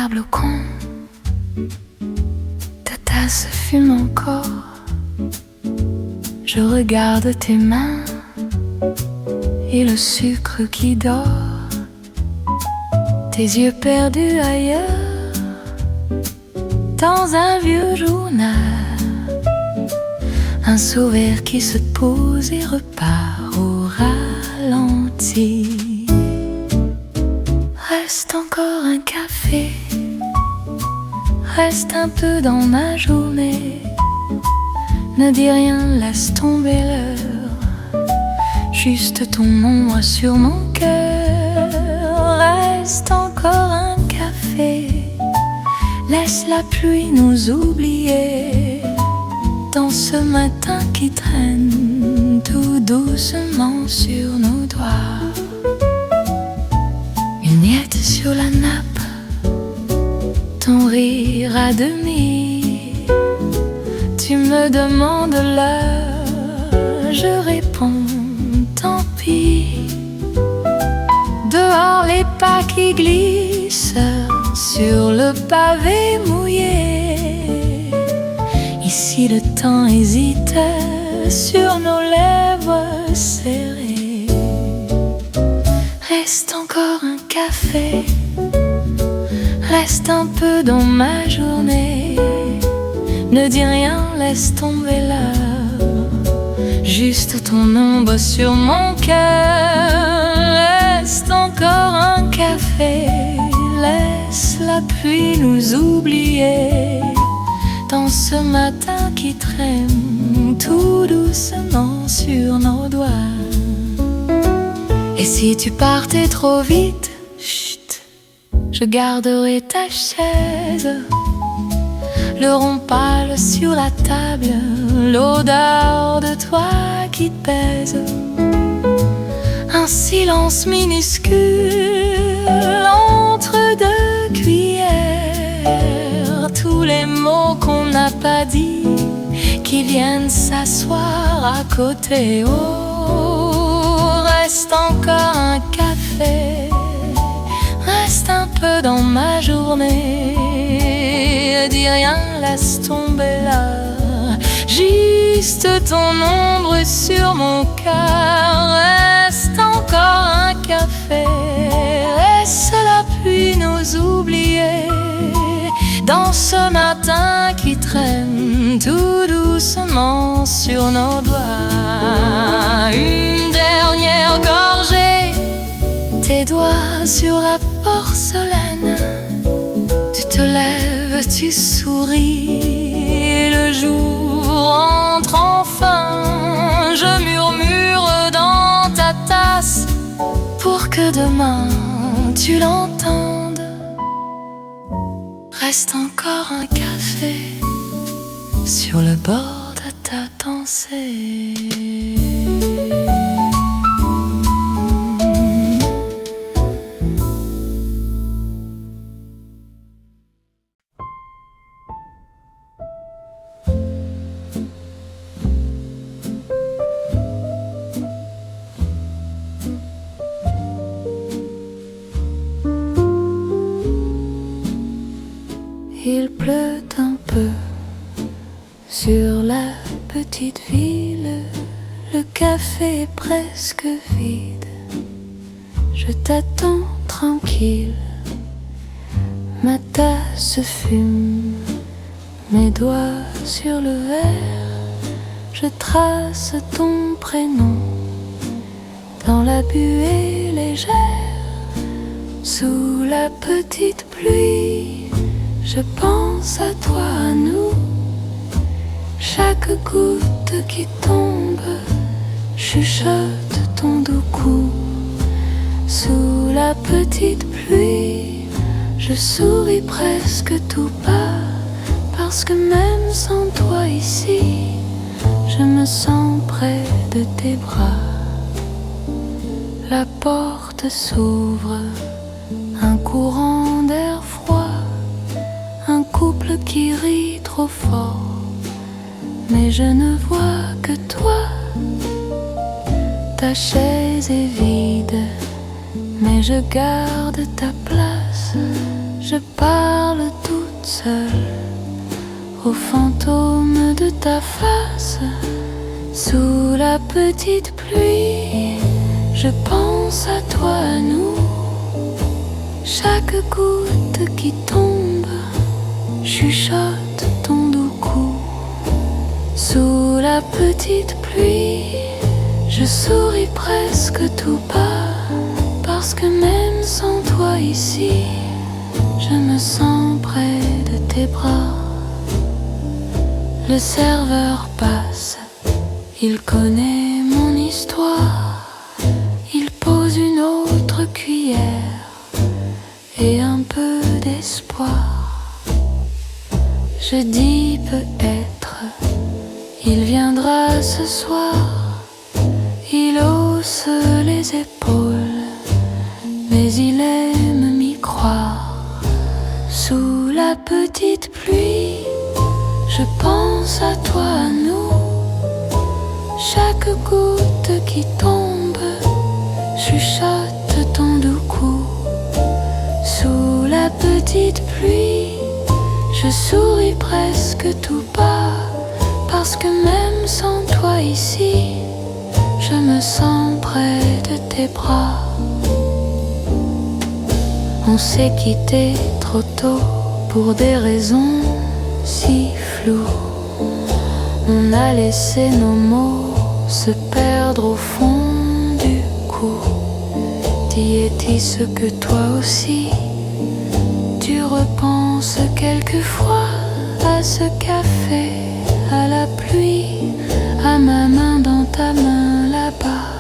table au coin, ta tasse fume encore. Je regarde tes mains et le sucre qui dort. Tes yeux perdus ailleurs, dans un vieux journal. Un sourire qui se pose et repart au ralenti. Reste encore un café, reste un peu dans ma journée. Ne dis rien, laisse tomber l'heure, juste ton ombre sur mon cœur. Reste encore un café, laisse la pluie nous oublier. Dans ce matin qui traîne tout doucement sur nos doigts. Une miette sur la nappe, ton rire à demi. Tu me demandes l'heure, je réponds tant pis. Dehors les pas qui glissent sur le pavé mouillé. Ici le temps hésite sur nos lèvres serrées. Reste encore un café, reste un peu dans ma journée. Ne dis rien, laisse tomber l'heure, juste ton ombre sur mon cœur. Reste encore un café, laisse la pluie nous oublier. Dans ce matin qui traîne tout doucement sur nos doigts. Et si tu partais trop vite, chut, je garderai ta chaise. Le rond pâle sur la table, l'odeur de toi qui te pèse. Un silence minuscule entre deux cuillères. Tous les mots qu'on n'a pas dit qui viennent s'asseoir à côté. Oh, reste encore un café, reste un peu dans ma journée. Dis rien, laisse tomber là, juste ton ombre sur mon cœur. Reste encore un café, laisse la pluie nous oublier. Dans ce matin qui traîne tout doucement sur nos doigts. Une dernière gorgée, tes doigts sur la porcelaine. Tu te lèves, tu souris, le jour entre enfin. Je murmure dans ta tasse pour que demain tu l'entendes. Reste encore un café sur le bord de ta pensée. Il pleut un peu sur la petite ville. Le café est presque vide. Je t'attends tranquille. Ma tasse fume, mes doigts sur le verre. Je trace ton prénom dans la buée légère. Sous la petite pluie, je pense à toi, à nous. Chaque goutte qui tombe chuchote ton doux cou. Sous la petite pluie, je souris presque tout bas. Parce que même sans toi ici, je me sens près de tes bras. La porte s'ouvre, un courant d'air froid. Un couple qui rit trop fort, mais je ne vois que toi. Ta chaise est vide, mais je garde ta place. je parle toute seule au fantôme de ta face. Sous la petite pluie, je pense à toi, à nous. Chaque goutte qui tombe chuchote ton doux cou. Sous la petite pluie, je souris presque tout bas, parce que même sans toi ici, je me sens près de tes bras. Le serveur passe, il connaît mon histoire. Il pose une autre cuillère et un peu d'espoir. Je dis peut-être, il viendra ce soir. Il hausse les épaules, mais il aime m'y croire. Sous la petite pluie, je pense à toi, à nous. Chaque goutte qui tombe chuchote ton doux cou. Sous la petite pluie, je souris presque tout bas, parce que même sans toi ici, je me sens près de tes bras. On s'est quitté trop tôt pour des raisons si floues. On a laissé nos mots se perdre au fond du cou. T'y es-tu ce que toi aussi tu repenses quelquefois à ce café, à la pluie, à ma main dans ta main là-bas.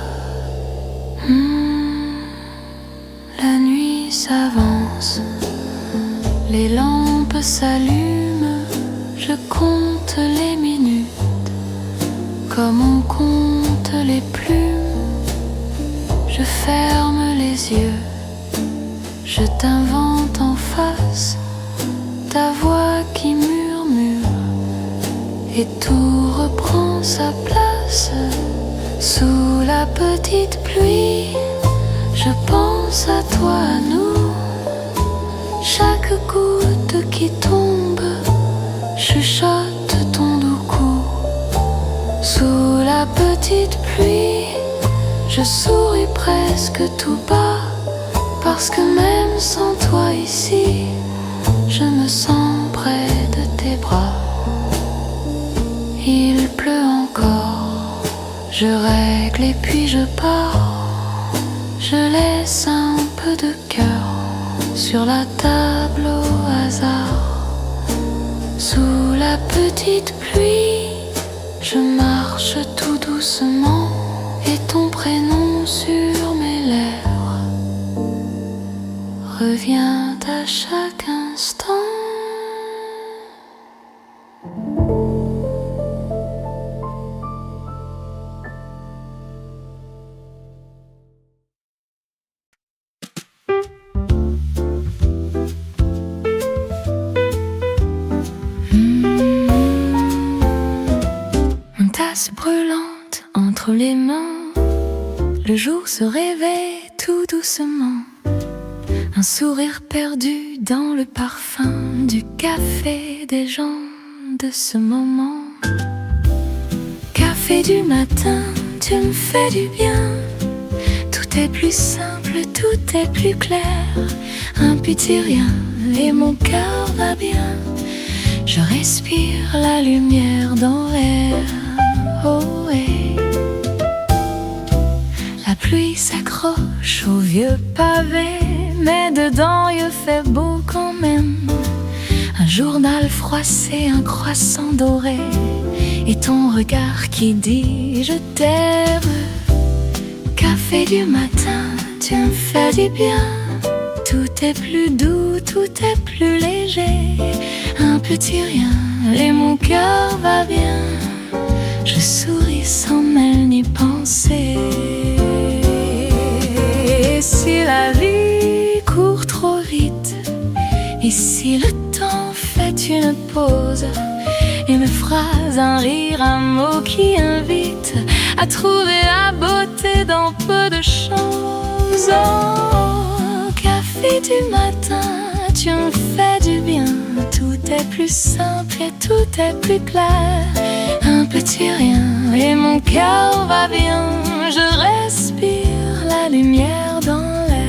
La nuit s'avance, les lampes s'allument, je compte les minutes comme on compte les plumes. Je ferme les yeux, je t'invente en face ta voix qui murmure et tout reprend sa place. Sous la petite pluie, je pense à toi, à nous. Chaque goutte qui tombe chuchote ton doux cou. Sous la petite pluie, je souris presque tout bas, parce que même sans toi ici, je me sens près de tes bras. Il pleut encore, je règle et puis je pars. Je laisse un peu de cœur sur la table au hasard. Sous la petite pluie, je marche tout doucement et ton prénom sur mes lèvres revient à chaque instant. Une tasse brûlante entre les mains, le jour se réveille tout doucement. Un sourire perdu dans le parfum du café des gens de ce moment. Café du matin, tu me fais du bien. Tout est plus simple, tout est plus clair. Un petit rien et mon cœur va bien. Je respire la lumière dans l'air. Oh ouais. La pluie s'accroche au vieux pavé, mais dedans il fait beau quand même. Un journal froissé, un croissant doré, et ton regard qui dit je t'aime. Café du matin, tu me fais du bien. Tout est plus doux, tout est plus léger. Un petit rien et mon cœur va bien. Je souris sans même n'y penser. Et si la vie court trop vite, et si le temps fait une pause, une phrase, un rire, un mot qui invite à trouver la beauté dans peu de choses. Oh, café du matin, tu me fais du bien. Tout est plus simple et tout est plus clair. Un petit rien et mon cœur va bien. Je respire la lumière dans l'air.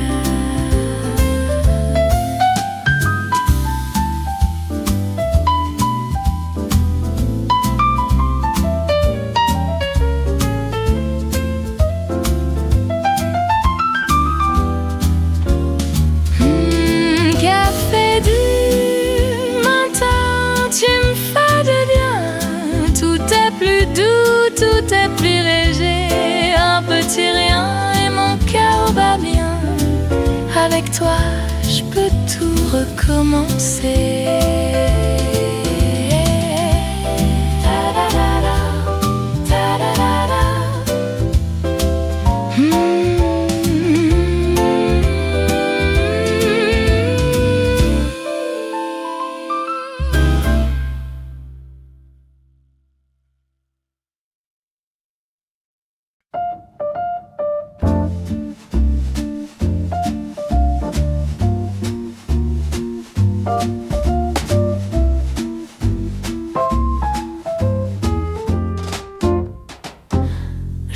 Café du matin, tu me fais du bien. Tout est plus doux, tout est plus léger. Un petit rien et mon cœur va bien. Avec toi, je peux tout recommencer. Ta-da-da-da, ta-da-da-da.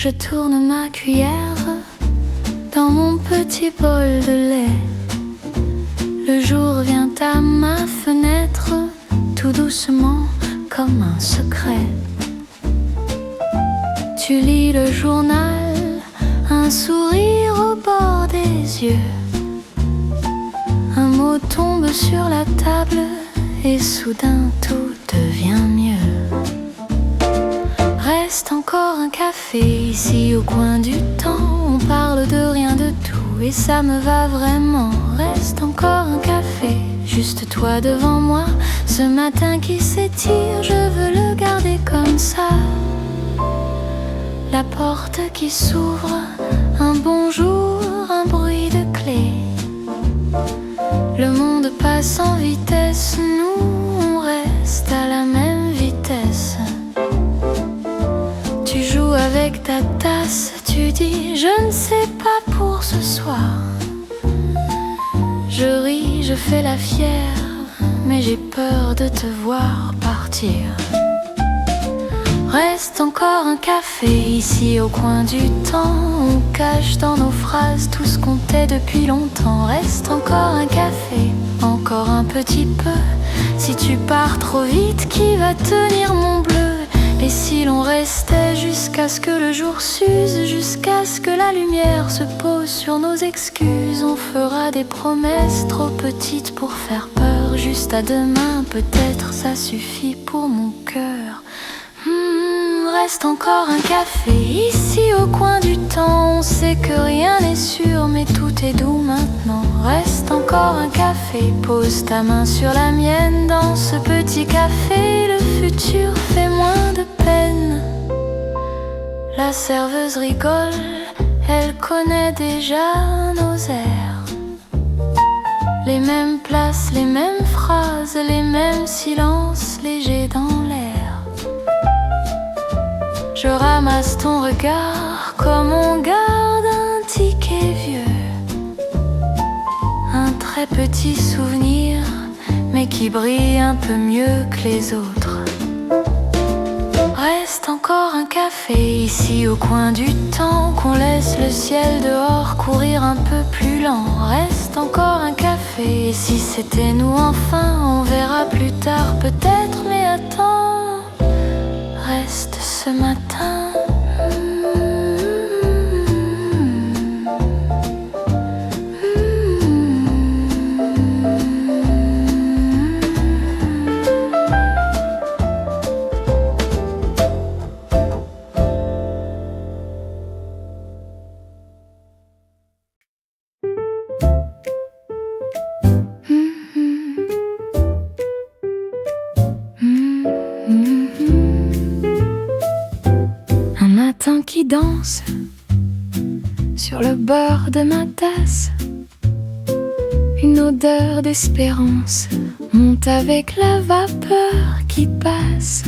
Je tourne ma cuillère dans mon petit bol de lait. Le jour vient à ma fenêtre, tout doucement comme un secret. Tu lis le journal, un sourire au bord des yeux. Un mot tombe sur la table et soudain tout devient mieux. Reste encore un café ici au coin du temps. On parle de rien de tout et ça me va vraiment. Reste encore un café, juste toi devant moi. Ce matin qui s'étire, je veux le garder comme ça. La porte qui s'ouvre, un bonjour, un bruit de clé. Le monde passe en vitesse, nous on reste à la même vitesse. Tu joues avec ta tasse, tu dis je ne sais pas pour ce soir. Je ris, je fais la fière, mais j'ai peur de te voir partir. Reste encore un café ici au coin du temps. On cache dans nos phrases tout ce qu'on tait depuis longtemps. Reste encore un café, encore un petit peu. Si tu pars trop vite, qui va tenir mon bleu? Et si l'on restait jusqu'à ce que le jour s'use, jusqu'à ce que la lumière se pose sur nos excuses? On fera des promesses trop petites pour faire peur. Juste à demain, peut-être ça suffit pour mon cœur. Reste encore un café ici au coin du temps. On sait que rien n'est sûr mais tout est doux maintenant. Reste encore un café, pose ta main sur la mienne. Dans ce petit café, le futur fait moins de peine. La serveuse rigole, elle connaît déjà nos airs. Les mêmes places, les mêmes phrases, les mêmes silences légers dans l'air. Je ramasse ton regard comme on garde un ticket vieux. Un très petit souvenir, mais qui brille un peu mieux que les autres. Reste encore un café ici au coin du temps. Qu'on laisse le ciel dehors courir un peu plus lent. Reste encore un café, et si c'était nous enfin, on verra plus tard peut-être, mais attends. Reste ce matin. Qui danse sur le bord de ma tasse. Une odeur d'espérance monte avec la vapeur qui passe.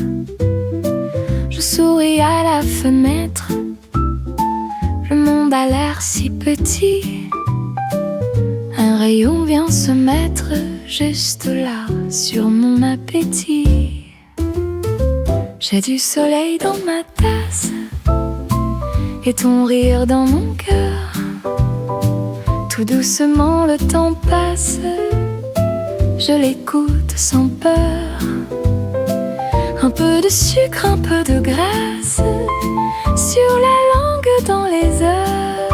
Je souris à la fenêtre, le monde a l'air si petit. Un rayon vient se mettre juste là, sur mon appétit. J'ai du soleil dans ma tasse et ton rire dans mon cœur. Tout doucement le temps passe, je l'écoute sans peur. Un peu de sucre, un peu de grâce sur la langue, dans les heures.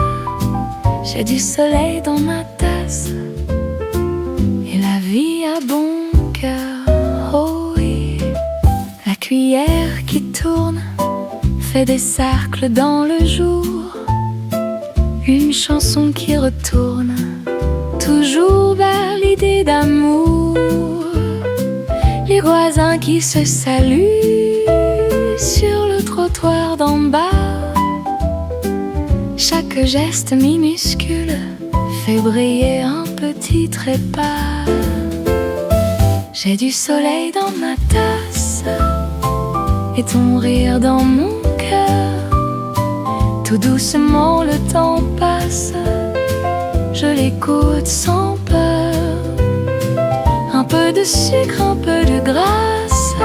J'ai du soleil dans ma tasse et la vie a bon cœur. Oh oui, la cuillère qui tourne fait des cercles dans le jour. Une chanson qui retourne toujours vers l'idée d'amour. Les voisins qui se saluent sur le trottoir d'en bas. Chaque geste minuscule fait briller un petit trépas. J'ai du soleil dans ma tasse et ton rire dans mon cœur. Tout doucement le temps passe, je l'écoute sans peur. Un peu de sucre, un peu de grâce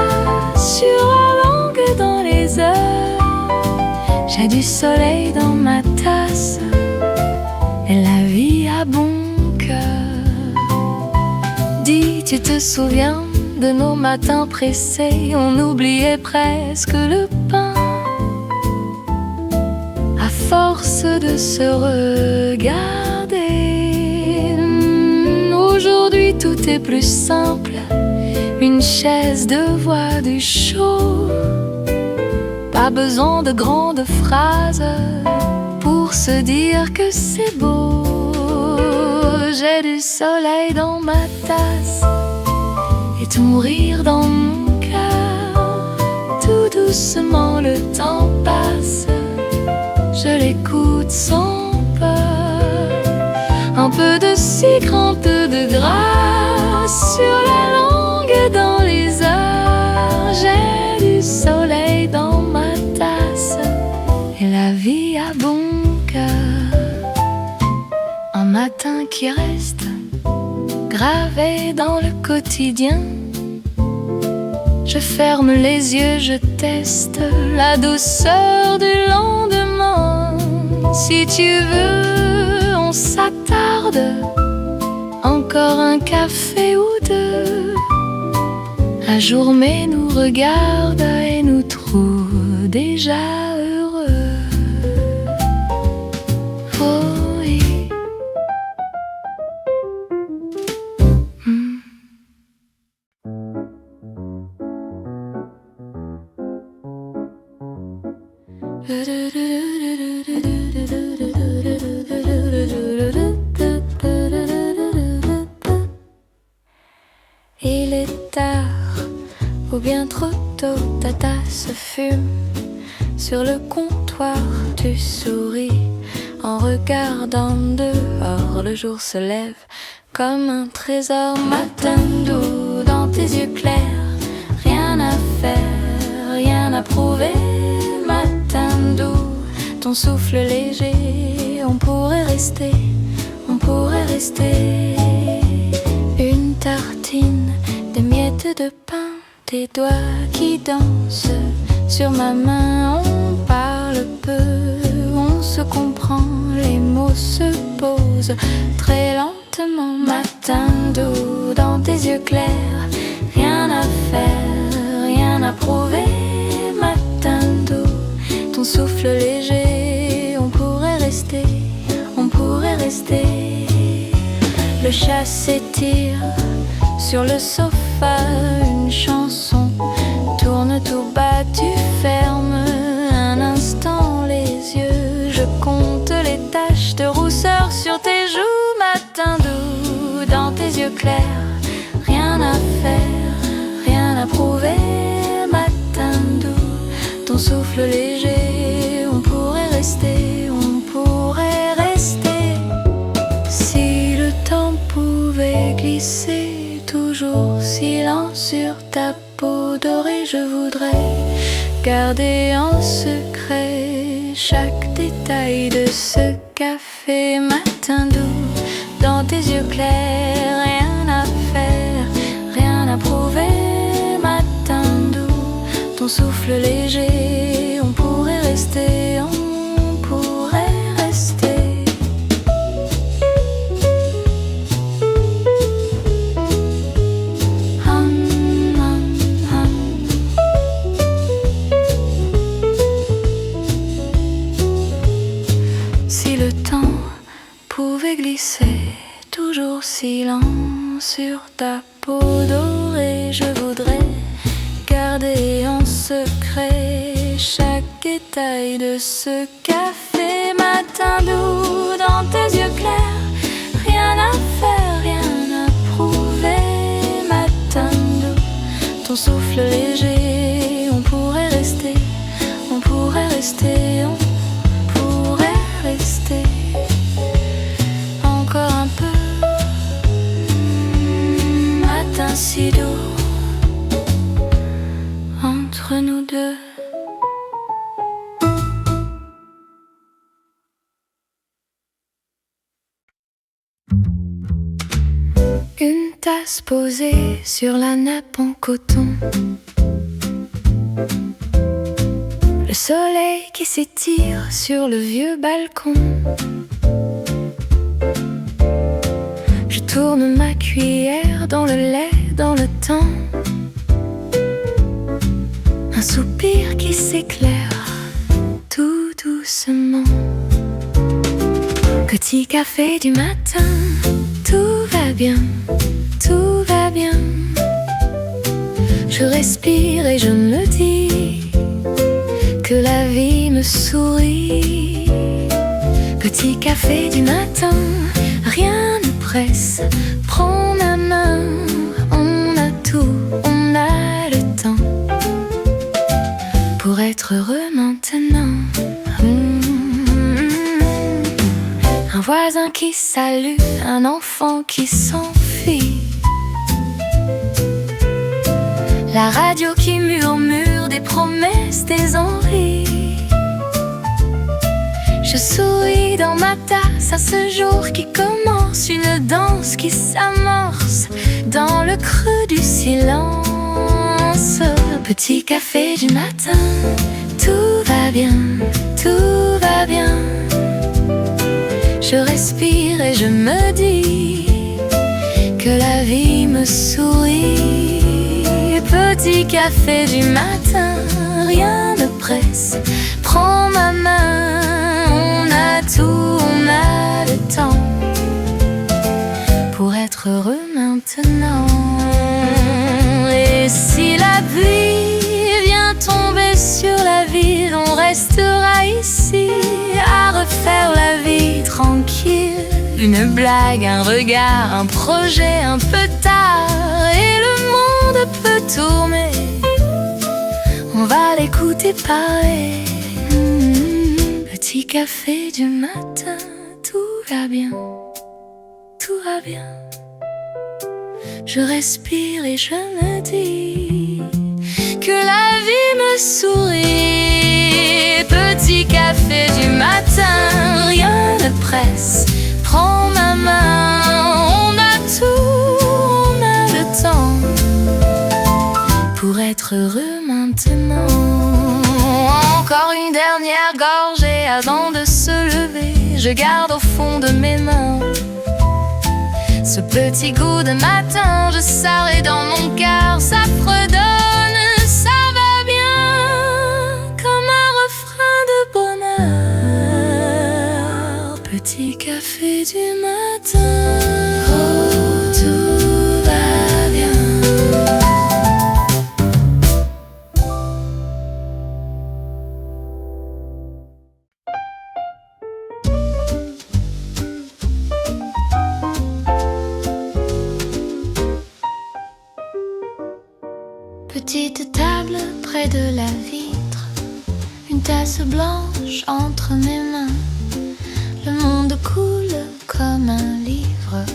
sur la langue, dans les heures. J'ai du soleil dans ma tasse et la vie a bon cœur. Dis, tu te souviens de nos matins pressés? On oubliait presque le pain à force de se regarder. Aujourd'hui tout est plus simple, une chaise, deux voix, du chaud. Pas besoin de grandes phrases pour se dire que c'est beau. J'ai du soleil dans ma tasse et ton rire dans mon cœur. Tout doucement le temps passe, je l'écoute sans peur. Un peu de sucre, un peu de grâce sur la langue, dans les heures. J'ai du soleil dans ma tasse et la vie a bon cœur. Un matin qui reste gravé dans le quotidien. Je ferme les yeux, je teste la douceur du lendemain. Si tu veux, on s'attarde, encore un café ou deux. La journée nous regarde et nous trouve déjà heureux. Oh oui. Il est tard, ou bien trop tôt, ta tasse fume. Sur le comptoir, tu souris en regardant dehors. Le jour se lève comme un trésor. Matin doux dans tes yeux clairs, rien à faire, rien à prouver. Matin doux, ton souffle léger, on pourrait rester, on pourrait rester. Une tartine, des miettes de pain, tes doigts qui dansent sur ma main. On parle peu, on se comprend, les mots se posent très lentement. Matin doux dans tes yeux clairs, rien à faire, rien à prouver. Matin doux, ton souffle léger, on pourrait rester, on pourrait rester. Le chat s'étire sur le sofa, une chanson tourne tout bas. Tu fermes un instant les yeux, je compte les taches de rousseur sur tes joues. Matin doux dans tes yeux clairs, rien à faire, rien à prouver. Matin doux, ton souffle léger, on pourrait rester, on pourrait rester. Si le temps pouvait glisser, toujours silence sur ta peau dorée, je voudrais garder en secret chaque détail de ce café. Matin doux dans tes yeux clairs, rien à faire, ton souffle léger, on pourrait rester, on pourrait rester. Hum, hum, hum. Si le temps pouvait glisser toujours si lent sur ta peau dorée, je voudrais garder en secret chaque détail de ce café matin doux dans tes yeux clairs. Rien à faire, rien à prouver, matin doux, ton souffle léger, on pourrait rester, on pourrait rester, on pourrait rester. Encore un peu, matin si doux entre nous deux. Une tasse posée sur la nappe en coton, le soleil qui s'étire sur le vieux balcon. Je tourne ma cuillère dans le lait, dans le temps. Un soupir qui s'éclaire tout doucement. Petit café du matin, tout va bien, tout va bien. Je respire et je me dis que la vie me sourit. Petit café du matin, rien ne presse, prends ma main, on a tout, on a le temps pour être heureux maintenant. Un voisin qui salue, un enfant qui s'enfuit, la radio qui murmure des promesses, des envies. Je souris dans ma tasse à ce jour qui commence, une danse qui s'amorce dans le creux du silence. Petit café du matin, tout va bien, tout va bien. Je respire et je me dis que la vie me sourit. Petit café du matin, rien ne presse, prends ma main, on a tout, on a le temps pour être heureux maintenant. Et si la pluie vient tomber sur la ville, on restera ici à refaire la vie tranquille. Une blague, un regard, un projet un peu tard, et le monde peut tourner, on va l'écouter parler. Petit café du matin, tout va bien, tout va bien. Je respire et je me dis que la vie me sourit. Petit café du matin, rien ne presse, prends ma main, on a tout, on a le temps pour être heureux maintenant. Encore une dernière gorgée avant de se lever, je garde au fond de mes mains ce petit goût de matin, je sarre dans mon cœur, ça fredonne, ça va bien, comme un refrain de bonheur. Petit café du matin, oh, tout va bien. Petite table près de la vitre, une tasse blanche entre mes mains. Le monde coule comme un livre,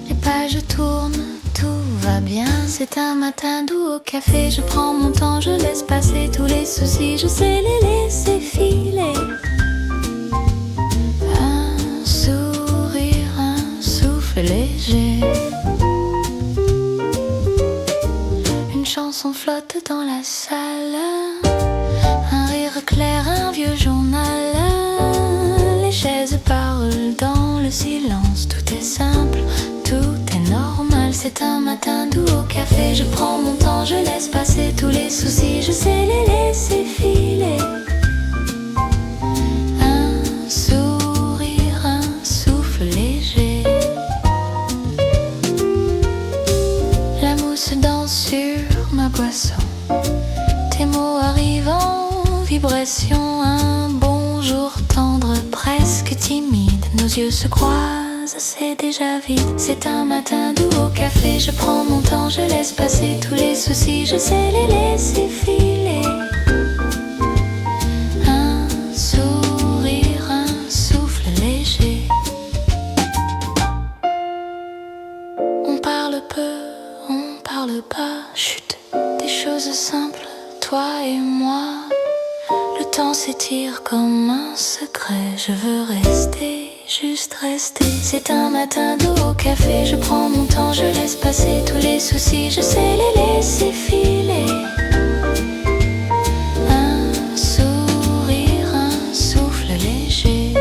les pages tournent, tout va bien. C'est un matin doux au café, je prends mon temps, je laisse passer tous les soucis, je sais les laisser filer. Un sourire, un souffle léger, une chanson flotte dans la salle. café, je prends mon temps, je laisse passer tous les soucis, je sais les laisser filer. Un sourire, un souffle léger. La mousse danse sur ma boisson. Tes mots arrivent en vibration. Un bonjour tendre, presque timide. Nos yeux se croisent, c'est déjà vide. C'est un matin doux au café. Je prends mon temps, je laisse passer tous les soucis. Je sais les laisser filer. Un sourire, un souffle léger. On parle peu, on parle pas. Chut, des choses simples, toi et moi. Le temps s'étire comme un secret. Je veux rester, juste rester. C'est un matin doux au café. Je prends mon temps, je laisse passer tous les soucis. Je sais les laisser filer. Un sourire, un souffle léger.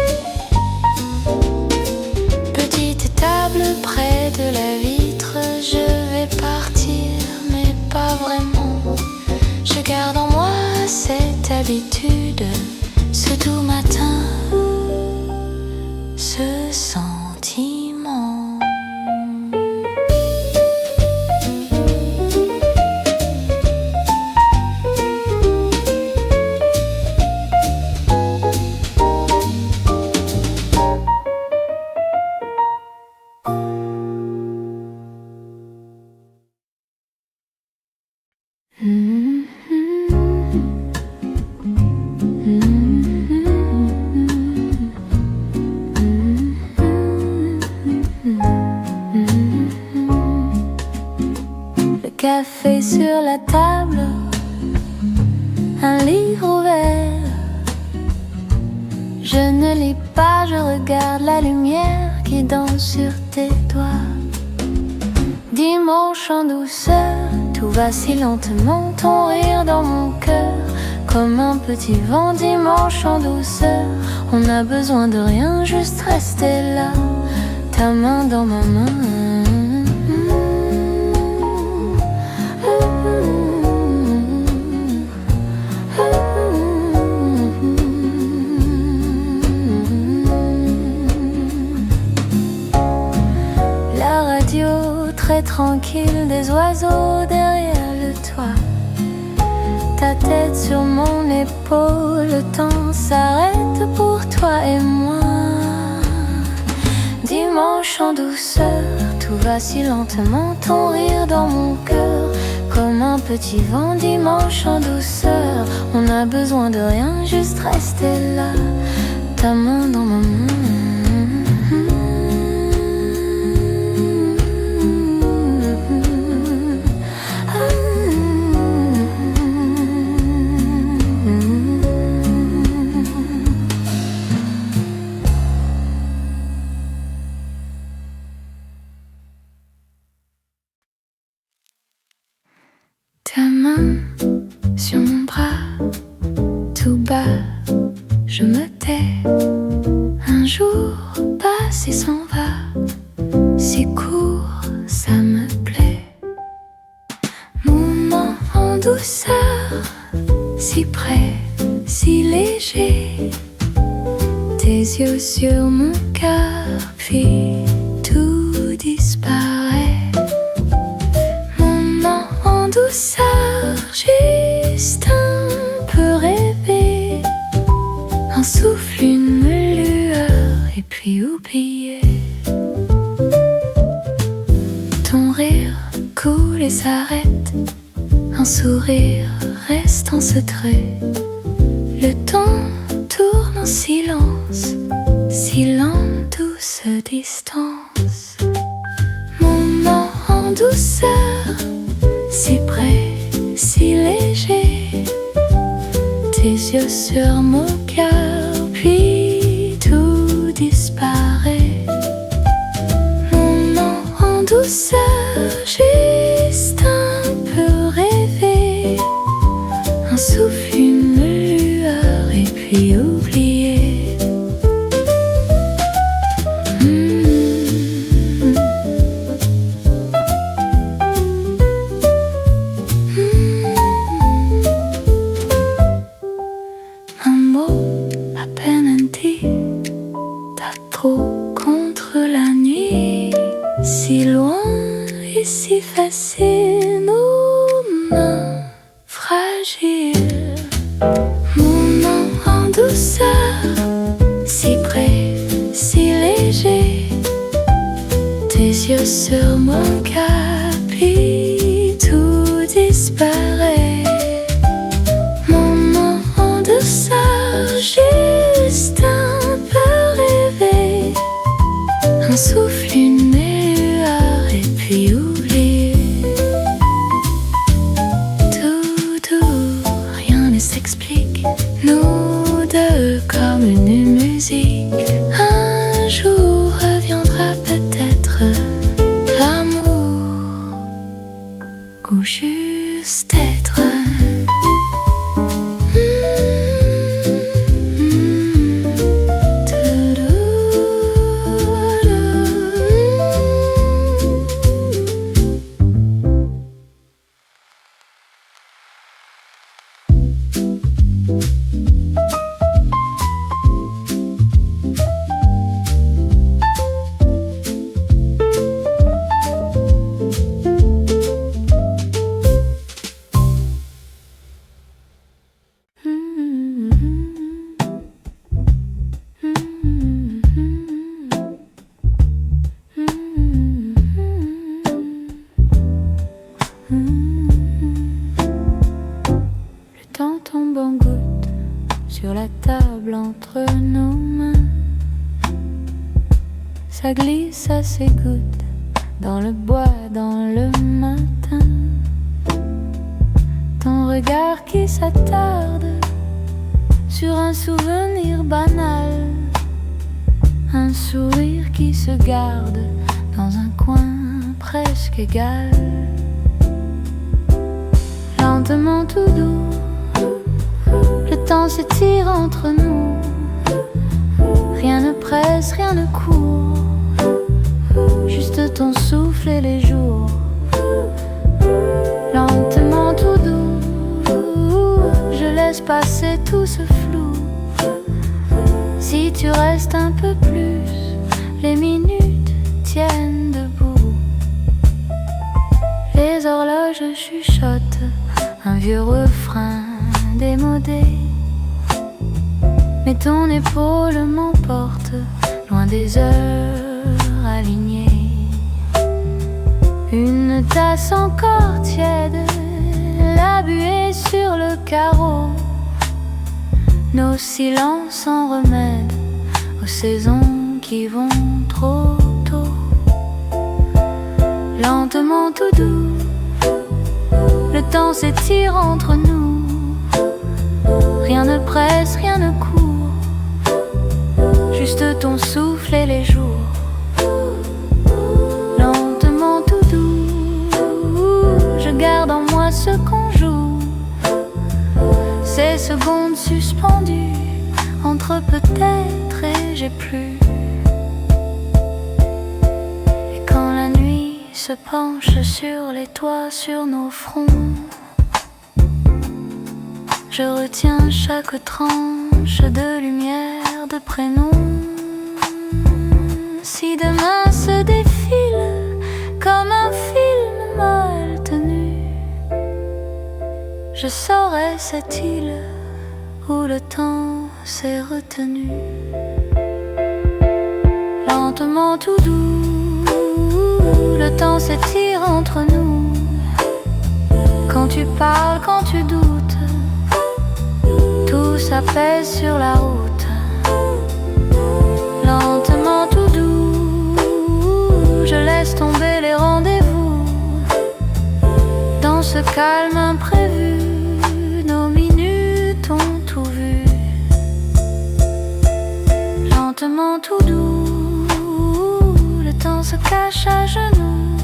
Petite table près de la vitre. Je vais partir, mais pas vraiment. Je garde en moi cette habitude, ce doux matin, ce sentiment. Café sur la table, un livre ouvert. Je ne lis pas, je regarde la lumière qui danse sur tes doigts. Dimanche en douceur, tout va si lentement, ton rire dans mon cœur, comme un petit vent. Dimanche en douceur, on n'a besoin de rien, juste rester là, ta main dans ma main. Très tranquille, des oiseaux derrière le toit. Ta tête sur mon épaule, le temps s'arrête pour toi et moi. Dimanche en douceur, tout va si lentement, ton rire dans mon cœur, comme un petit vent. Dimanche en douceur, on n'a besoin de rien, juste rester là, ta main dans ma main. Ta main sur mon bras, tout bas, je me tais. Un jour passe et s'en va, si court, ça me plaît. Moment en douceur, si près, si léger. Tes yeux sur mon cœur, puis tout disparaît. Moment en douceur, juste un peu rêver. Un souffle, une lueur, et puis oublier. Ton rire coule et s'arrête. Un sourire reste en secret. Le temps tourne en silence, si lente, douce distance. Moment en douceur, si près, si léger. Tes yeux sur mon cœur, puis tout disparaît. Moment en douceur, juste un peu rêver. Un souffle, une lueur, et puis oublier. Mon nom en douceur, si près, si léger, tes yeux sur mon capi, tout disparaît. Mon nom en douceur, juste un peu rêvé, un souffle, une lueur et puis oublier. Rien ne s'explique, nous deux comme une musique. Un jour reviendra peut-être l'amour, ou juste être. Le temps tombe en gouttes sur la table entre nos mains. Ça glisse, ça s'égoutte dans le bois, dans le matin. Ton regard qui s'attarde sur un souvenir banal, un sourire qui se garde dans un coin presque égal. Lentement tout doux, le temps s'étire entre nous. Rien ne presse, rien ne court, juste ton souffle et les jours. Lentement tout doux, je laisse passer tout ce flou. Si tu restes un peu plus, les minutes tiennent debout. Les horloges chuchotent un vieux refrain démodé, mais ton épaule m'emporte loin des heures alignées. Une tasse encore tiède, la buée sur le carreau, nos silences en remède aux saisons qui vont trop tôt. Lentement tout doux, le temps s'étire entre nous. Rien ne presse, rien ne court, juste ton souffle et les jours. Lentement tout doux, je garde en moi ce qu'on joue, ces secondes suspendues entre peut-être et j'ai plus. Et quand la nuit se penche sur les toits, sur nos fronts, je retiens chaque tranche de lumière, de prénom. Si demain se défile comme un film mal tenu, je saurai cette île où le temps s'est retenu. Lentement tout doux, le temps s'étire entre nous. Quand tu parles, quand tu doutes, tout s'apaise sur la route. Lentement tout doux, je laisse tomber les rendez-vous. Dans ce calme imprévu, nos minutes ont tout vu. Lentement tout doux, le temps se cache à genoux.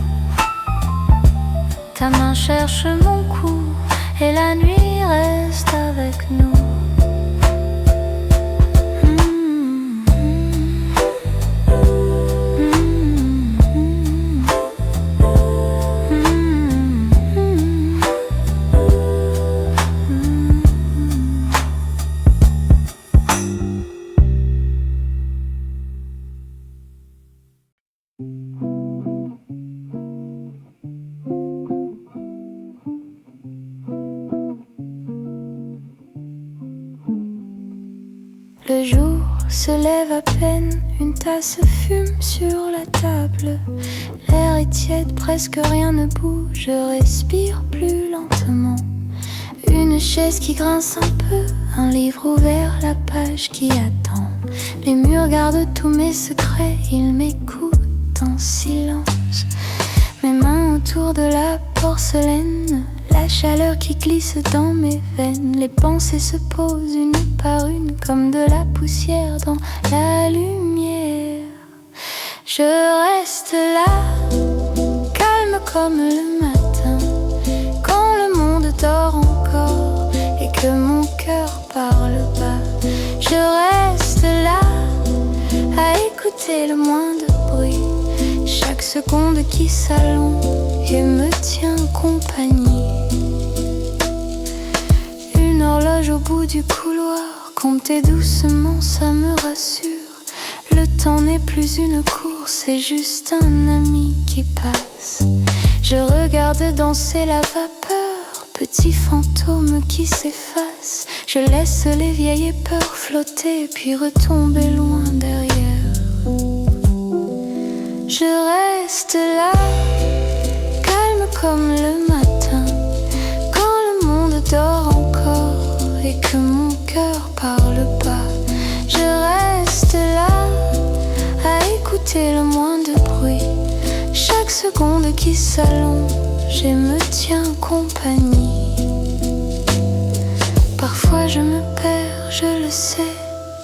Ta main cherche mon cou et la nuit reste avec nous. Le jour se lève à peine, une tasse fume sur la table. L'air est tiède, presque rien ne bouge, je respire plus lentement. Une chaise qui grince un peu, un livre ouvert, la page qui attend. Les murs gardent tous mes secrets, ils m'écoutent en silence. Mes mains autour de la porcelaine, la chaleur qui glisse dans mes veines. Les pensées se posent une par une comme de la poussière dans la lumière. Je reste là, calme comme le matin, quand le monde dort encore et que mon cœur parle bas. Je reste là, à écouter le moindre bruit, chaque seconde qui s'allonge et me tient compagnie. Une horloge au bout du couloir, compter doucement, ça me rassure. Le temps n'est plus une course, c'est juste un ami qui passe. Je regarde danser la vapeur, petit fantôme qui s'efface. Je laisse les vieilles peurs flotter puis retomber loin derrière. Je reste là, calme comme le matin, quand le monde dort encore et que mon cœur parle pas. Je reste là, à écouter le moindre bruit, chaque seconde qui s'allonge et me tient compagnie. Parfois je me perds, je le sais,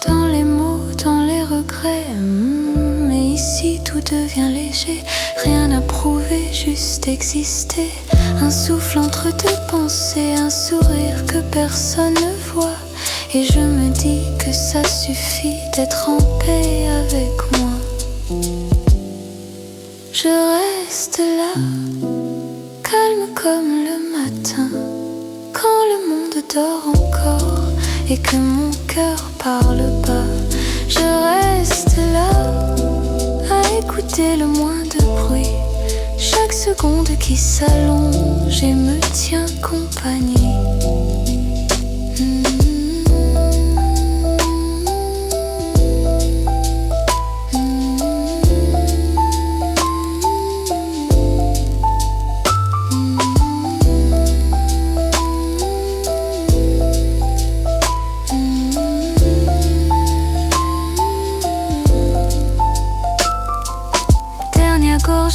dans les mots, dans les regrets. Mais ici tout devient léger, rien à prouver, juste exister. Un souffle entre deux pensées, un sourire que personne ne voit. Et je me dis que ça suffit d'être en paix avec moi. Je reste là, calme comme le matin, quand le monde dort encore et que mon cœur parle bas. Je reste là, à écouter le moindre bruit, chaque seconde qui s'allonge et me tient compagnie.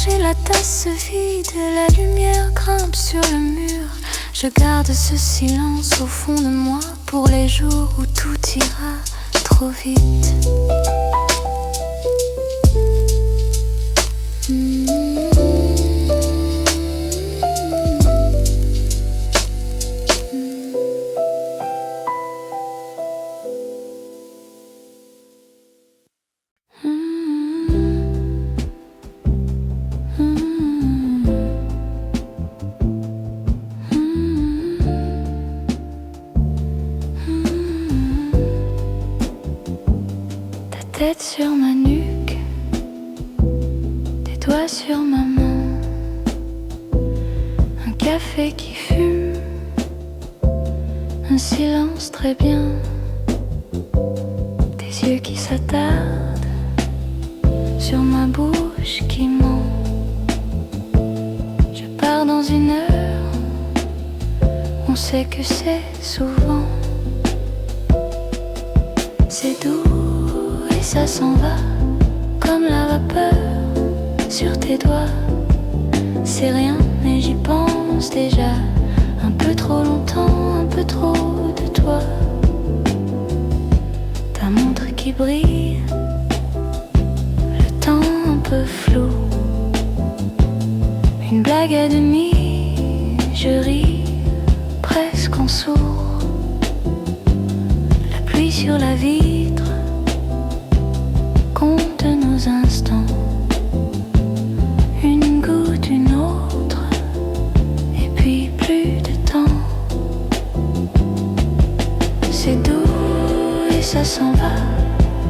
J'ai la tasse vide, la lumière grimpe sur le mur. Je garde ce silence au fond de moi pour les jours où tout ira trop vite. Tête sur ma nuque, des doigts sur ma main, un café qui fume, un silence très bien, des yeux qui s'attardent sur ma bouche qui ment. Je pars dans une heure, on sait que c'est souvent, c'est doux. Ça s'en va comme la vapeur sur tes doigts. C'est rien mais j'y pense déjà, un peu trop longtemps, un peu trop de toi. Ta montre qui brille, le temps un peu flou, une blague à demi, je ris presque en sourd. La pluie sur la vitre compte nos instants, une goutte, une autre, et puis plus de temps. C'est doux et ça s'en va,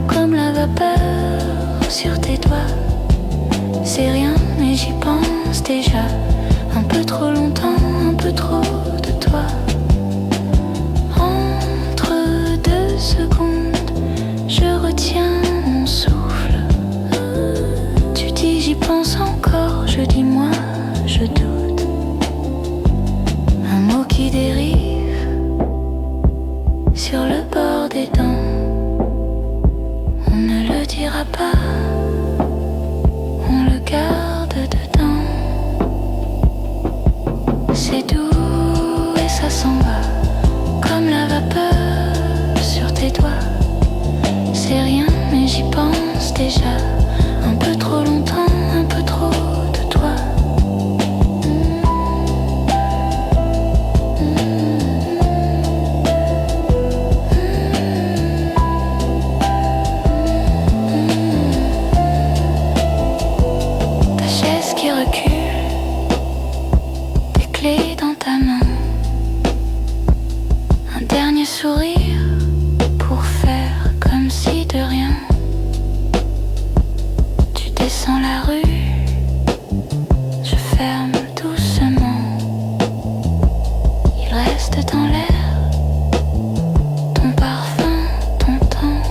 comme la vapeur sur tes doigts. C'est rien mais j'y pense déjà, un peu trop longtemps, un peu trop de toi. Entre 2 secondes, le bord des dents. On ne le dira pas, on le garde dedans. C'est doux et ça s'en va, comme la vapeur sur tes doigts. C'est rien mais j'y pense déjà, un peu trop longtemps, un peu trop de toi. Ta chaise qui recule, tes clés dans ta main, un dernier sourire pour faire comme si de rien. Tu descends la rue, je ferme doucement. Il reste dans l'air ton parfum, ton temps.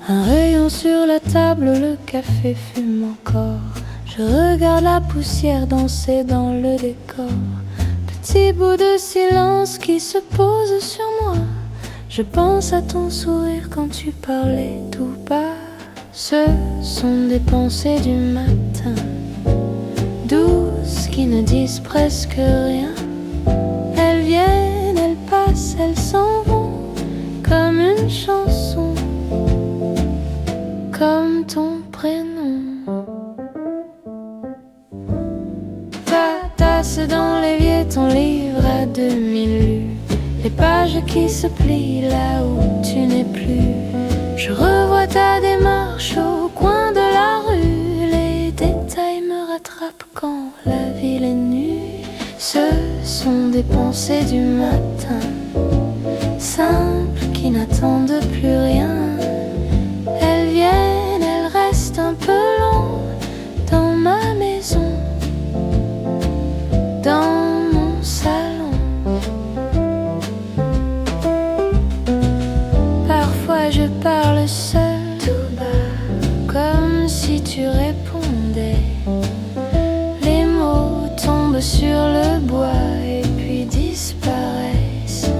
Un rayon sur la table, le café fume encore. Je regarde la poussière danser dans le décor. Petit bout de silence qui se pose sur moi. Je pense à ton sourire quand tu parlais tout bas. Ce sont des pensées du matin, douces qui ne disent presque rien. Elles viennent, elles passent, elles s'en vont, comme une chanson, comme ton prénom. Ta tasse dans l'évier, ton livre à 2000 lus, les pages qui se plient là où tu n'es plus. Je revois ta démarche au coin de la rue. Les détails me rattrapent quand la ville est nue. Ce sont des pensées du matin, simples qui n'attendent plus rien. Elles viennent, elles restent un peu long dans ma maison, dans mon salon. Parfois je parle seul, tout bas, comme si tu répondais. Les mots tombent sur le bois et puis disparaissent.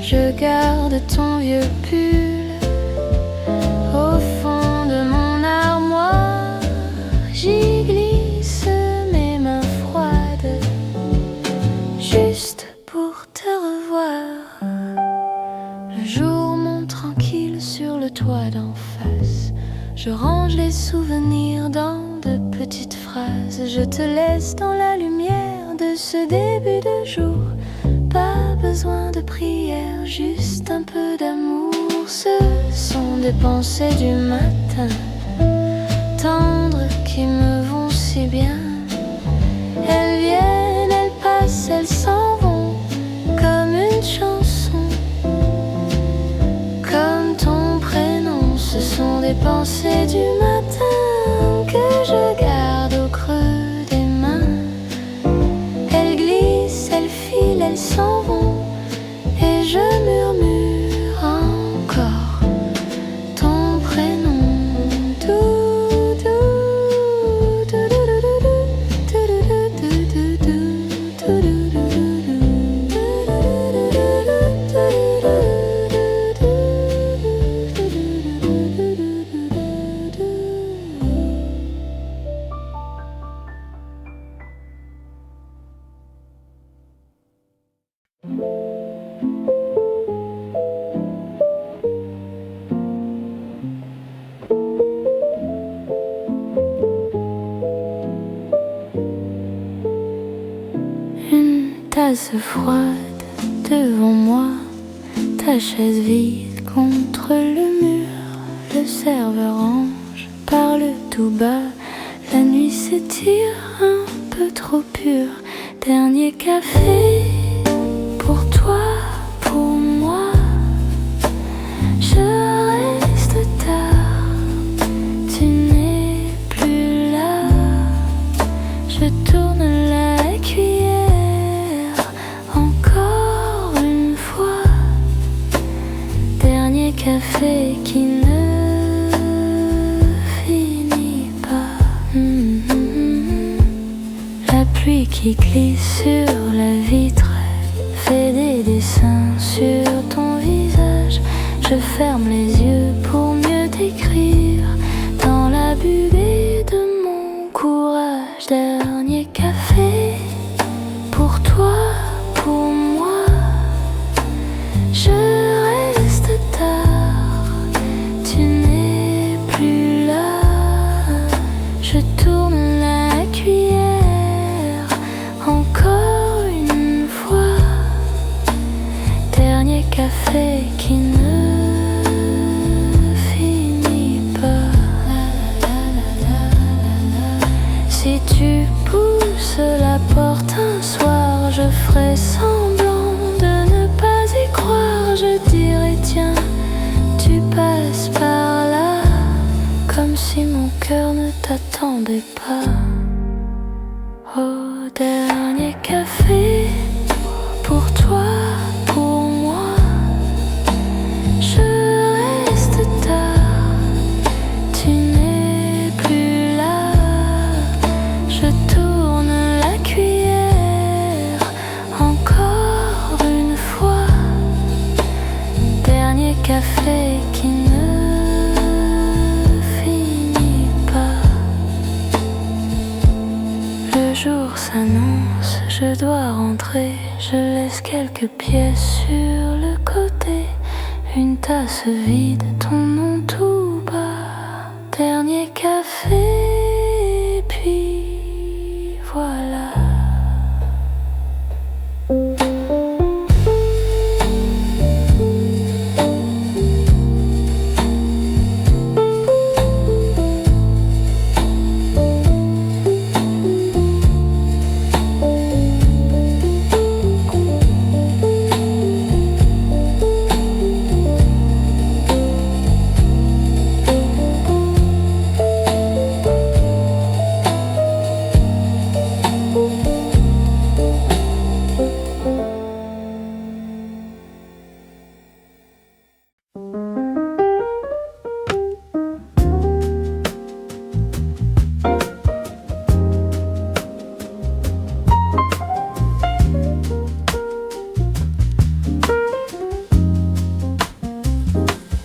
Je garde ton vieux pull au fond de mon armoire. J'y glisse mes mains froides, juste pour te revoir. Le jour monte tranquille sur le toit d'en face. Je range les souvenirs dans de petites phrases. Je te laisse dans la lumière de ce début de jour. Pas besoin de prière, juste un peu d'amour. Ce sont des pensées du matin, tendres qui me vont si bien. Elles viennent, elles passent, elles s'en vont, comme une chanson, comme ton prénom. Ce sont des pensées du matin que je garde au creux des mains. Elles glissent, elles filent, elles s'en vont, et je murmure encore ton prénom. tasse froide devant moi, ta chaise vide contre le mur. Le serveur range, parle tout bas, la nuit s'étire un peu trop pure. Dernier café pour toi, pour moi. Je reste tard, tu n'es plus là. Je tourne la cuillère encore une fois. Dernier café qui ne finit pas. La pluie qui glisse sur la vitre fait des dessins sur ton visage. Je ferme les yeux pour mieux t'écrire dans la buée de mon courage. Dernier café pour toi, pour moi. Je reste tard, tu n'es plus là. Je tourne la cuillère encore une fois. Dernier café qui ne finit pas. Si tu pousses la porte un soir, je ferai semblant de ne pas y croire. Je dirai tiens, tu passes par là, comme si mon cœur ne t'attendait pas. Au dernier café pour toi, pour moi. Je reste tard, tu n'es plus là. Je tourne la cuillère encore une fois. Dernier café qui ne finit pas. Le jour s'annonce, je dois rentrer. Je laisse quelques pièces sur le côté. Une tasse vide, ton nom tout bas. Dernier café, puis voilà.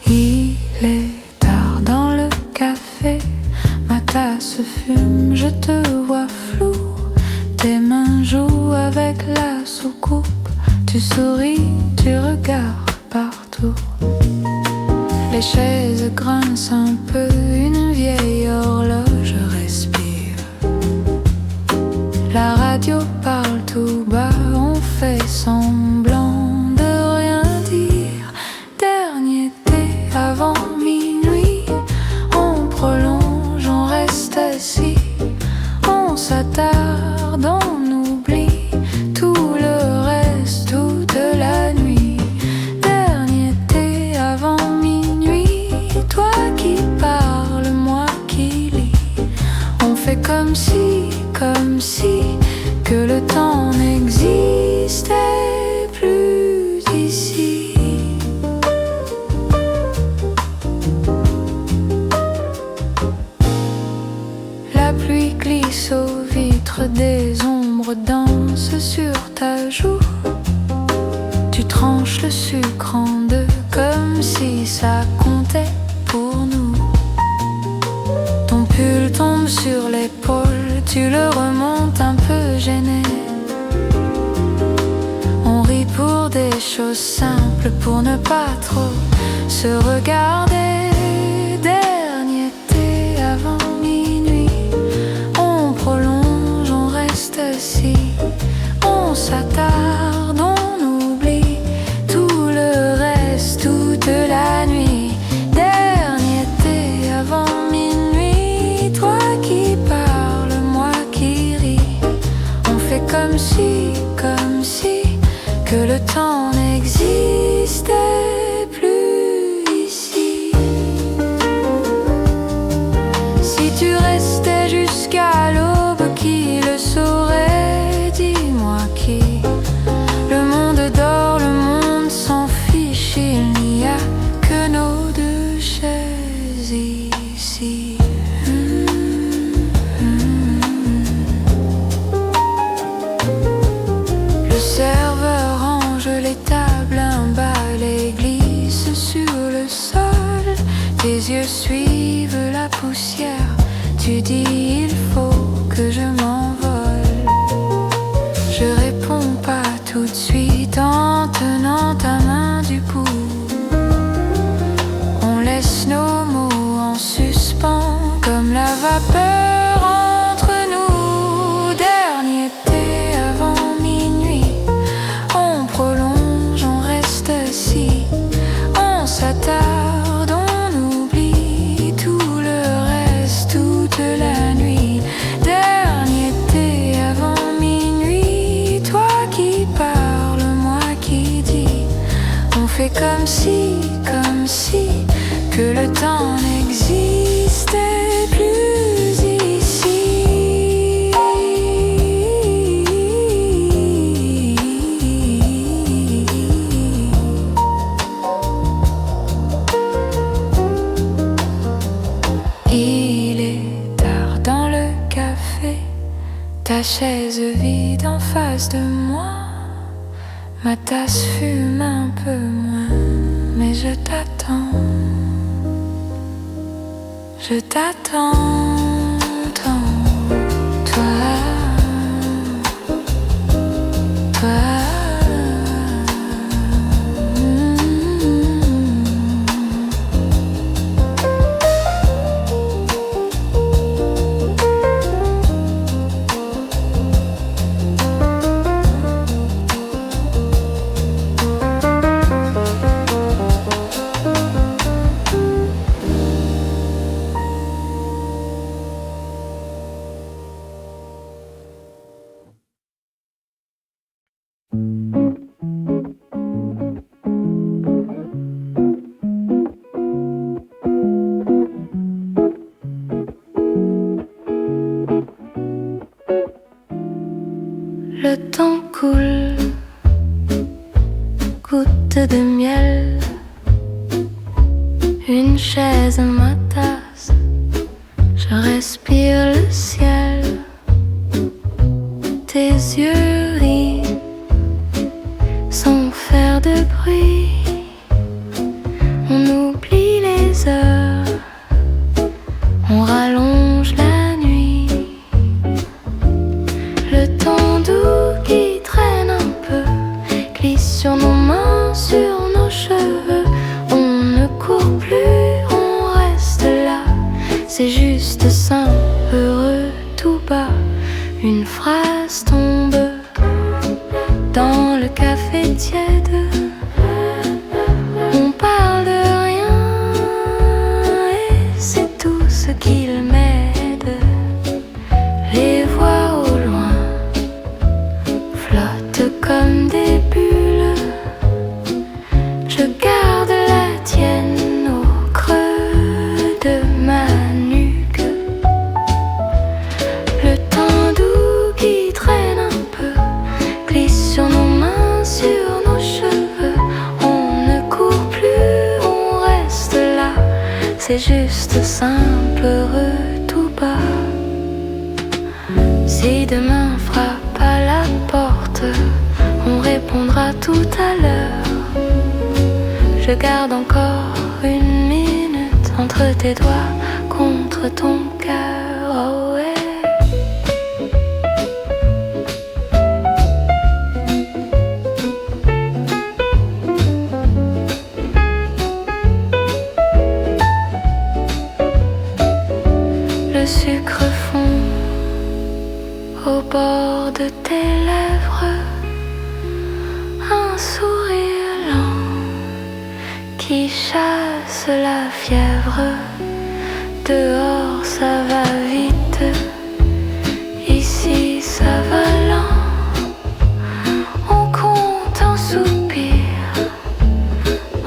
Il est tard dans le café, ma tasse fume, je te vois flou. Tes mains jouent avec la soucoupe, tu souris, tu regardes partout. Les chaises grincent un peu, une vieille horloge respire. La radio parle tout bas, on fait semblant de rien dire. Dernier thé avant minuit, on prolonge, on reste assis. On s'attarde, on oublie tout le reste, toute la nuit. Dernier thé avant minuit, toi qui parles, moi qui lis. On fait comme si, que le temps n'existait plus ici. La pluie glisse aux vitres, des ombres dansent sur ta joue. Tu tranches le sucre en deux comme si ça comptait pour nous. Ton pull tombe sur l'épaule, tu le remontes un peu gêné. On rit pour des choses simples, pour ne pas trop se regarder. Dernier thé avant minuit, on prolonge, on reste assis, on s'attarde. dis il faut que je m'envole. Je réponds pas tout de suite en tenant ta main du pouls. On laisse nos mots en suspens comme la vapeur entre nous. Dernier thé avant minuit, on prolonge, on reste assis, on s'attarde, on oublie tout le reste toute la nuit. Dernier thé avant minuit, toi qui parles, moi qui dis, on fait comme si que le temps n'existait plus ici. Il est tard dans le café, ta chaise vide en face de moi. Ma tasse fume un peu moins, mais je t'attends. Je t'attends tant, toi, toi. Le temps coule, goutte de miel, une chaise, ma tasse, je respire le ciel. Tes yeux rient sans faire de bruit, on oublie les heures, on rallonge la nuit. Le temps doux qui traîne un peu glisse sur nos mains, sur nos cheveux. On ne court plus, on reste là. C'est juste simple, heureux, tout bas. Une phrase tombe dans le café tiède. On parle de rien et c'est tout ce qu'il m'aide. Les voix au loin flottent comme des bulles. Je garde la tienne au creux de ma nuque. Le temps doux qui traîne un peu glisse sur nos mains, sur nos cheveux. On ne court plus, on reste là. C'est juste simple, heureux, tout bas. Si demain frappe à la porte, on répondra tout à l'heure. Je garde encore une minute entre tes doigts, contre ton cœur, oh ouais. Le sucre fond au bord de tes lèvres, un sourire lent qui chasse la fièvre. Dehors ça va vite, ici ça va lent. On compte un soupir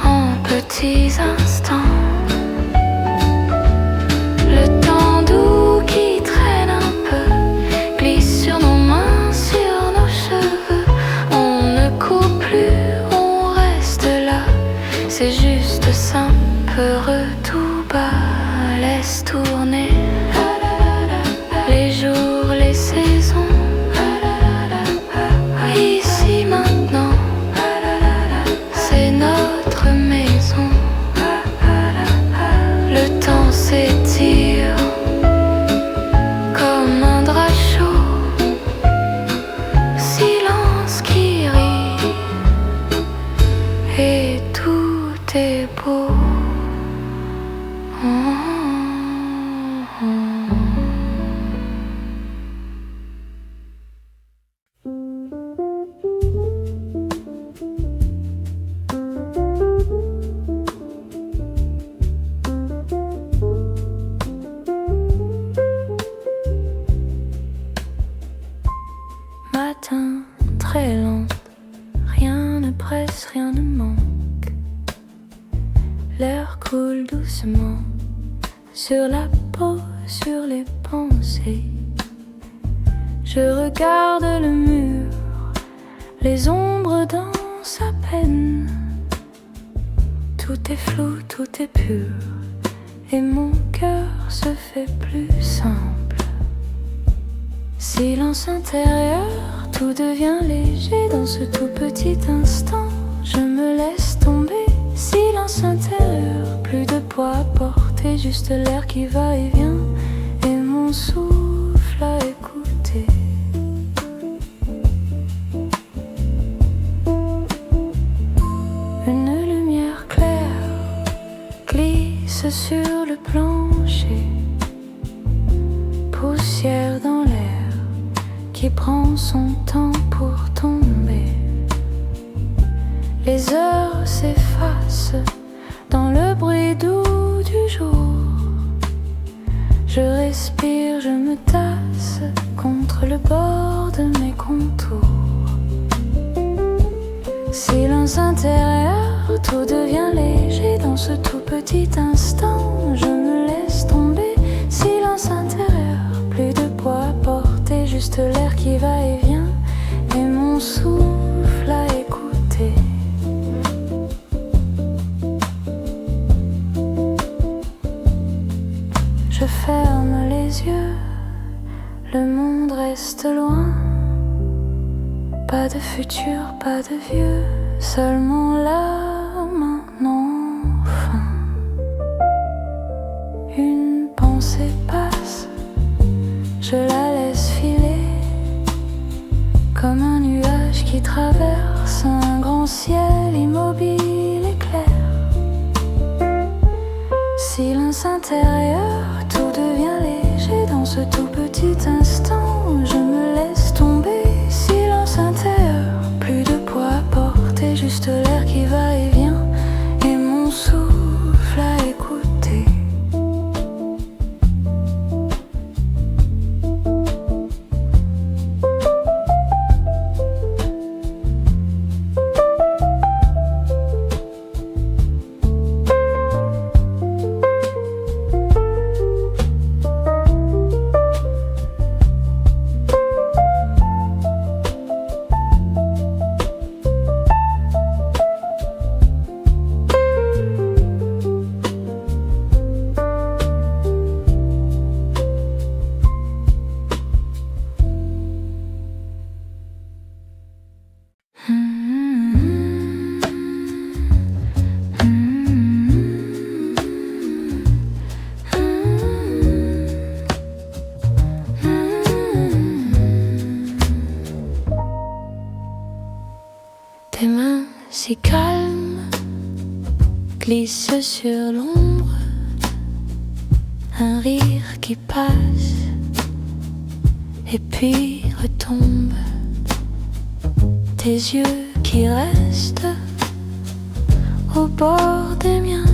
en petits instants. Le temps doux qui traîne un peu glisse sur nos mains, sur nos cheveux. On ne court plus, on reste là. C'est juste simple, heureux, tout bas. Laisse tourner. atteint, très lente. Rien ne presse, rien ne manque. L'air coule doucement sur la peau, sur les pensées. Je regarde le mur, les ombres dansent à peine. Tout est flou, tout est pur, et mon cœur se fait plus simple. Silence intérieur, tout devient léger dans ce tout petit instant. Je me laisse tomber, silence intérieur, plus de poids à porter, juste l'air qui va et vient, et mon souffle à écouter. Une lumière claire glisse sur le plancher, poussière dans l'air qui prend son temps pour tomber. Les heures s'effacent dans le bruit doux du jour. Je respire, je me tasse contre le bord de mes contours. Silence intérieur, tout devient léger dans ce tout petit instant. Je me laisse tomber, silence intérieur, plus de poids à porter, juste l'air qui va et vient, et mon souffle à écouter. Je ferme les yeux, le monde reste loin. Pas de futur, pas de vieux, seulement là, maintenant, enfin. Une pensée passe, je la laisse filer, comme un nuage qui traverse un grand ciel immobile et clair. Silence intérieur, tout devient léger dans ce tout petit instant. Je me laisse tomber, silence intérieur, plus de poids à porter, juste l'air qui va et vient, et mon souffle à écouter. Tes mains si calmes glissent sur l'ombre, un rire qui passe et puis retombe. Tes yeux qui restent au bord des miens,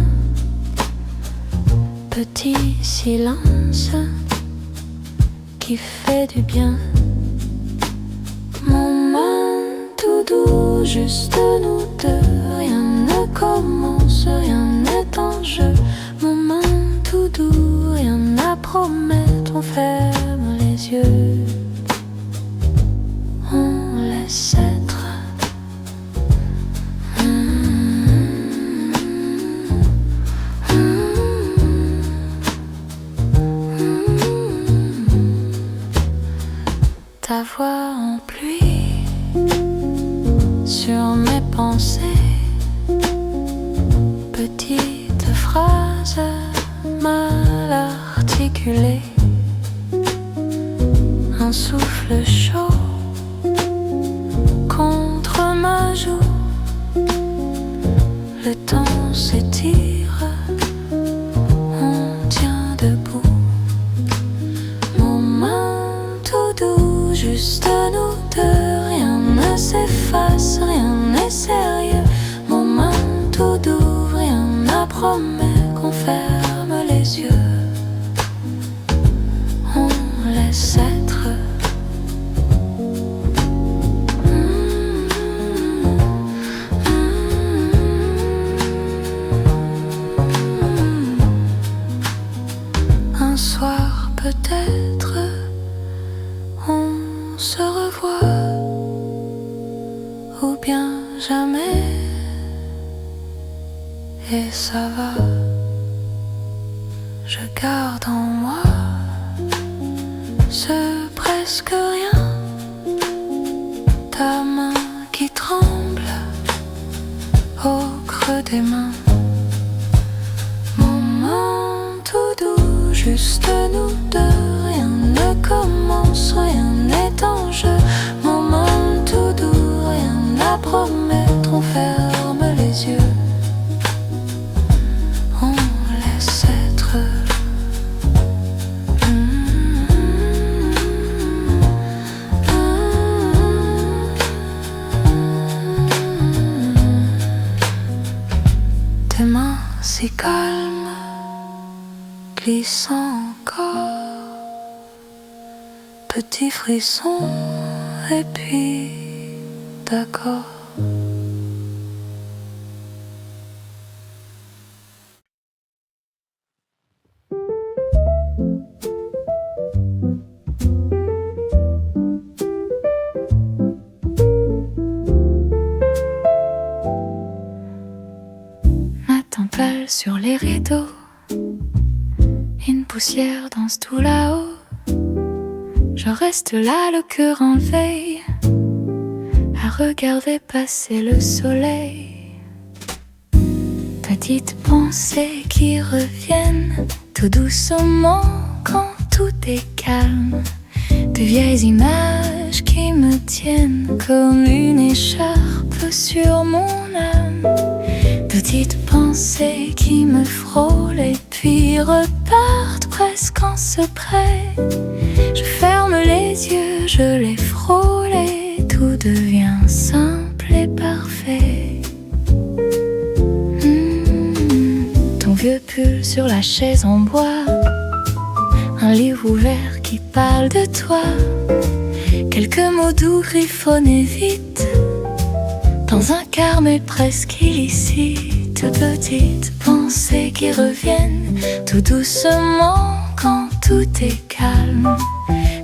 petit silence qui fait du bien. Mon main tout doux, juste nous deux, rien ne commence, rien n'est en jeu. Mon main tout doux, rien à promettre, on ferme les yeux, on laisse être. Ta voix en pluie sur mes pensées, petite phrase mal articulée, un souffle chaud contre ma joue. Le temps s'étire, on tient debout. Mon main tout doux, juste nous deux, rien ne s'efface, rien n'est sérieux. Mon main tout doux, rien à promettre, qu'on ferme les yeux, on laisse être. se revoit ou bien jamais. Et ça va, je garde en moi ce presque rien, ta main qui tremble au creux des mains. Moment tout doux, juste nous deux, rien ne commence, rien n'est en jeu. Moment tout doux, rien à promettre, on ferme les yeux, on laisse être. Tes mains si calmes, glissant encore, petit frisson et puis d'accord. Tempête sur les rideaux, une poussière danse tout là-haut. Je reste là, le cœur en veille, à regarder passer le soleil. Petites pensées qui reviennent tout doucement quand tout est calme. De vieilles images qui me tiennent comme une écharpe sur mon âme. Petites pensées qui me frôlent et puis repartent presque en secret. Je ferme les yeux, je les frôle et tout devient simple et parfait. Ton vieux pull sur la chaise en bois, un livre ouvert qui parle de toi, quelques mots doux griffonnés vite dans un carnet presque illicite. Petites pensées qui reviennent tout doucement quand tout est calme.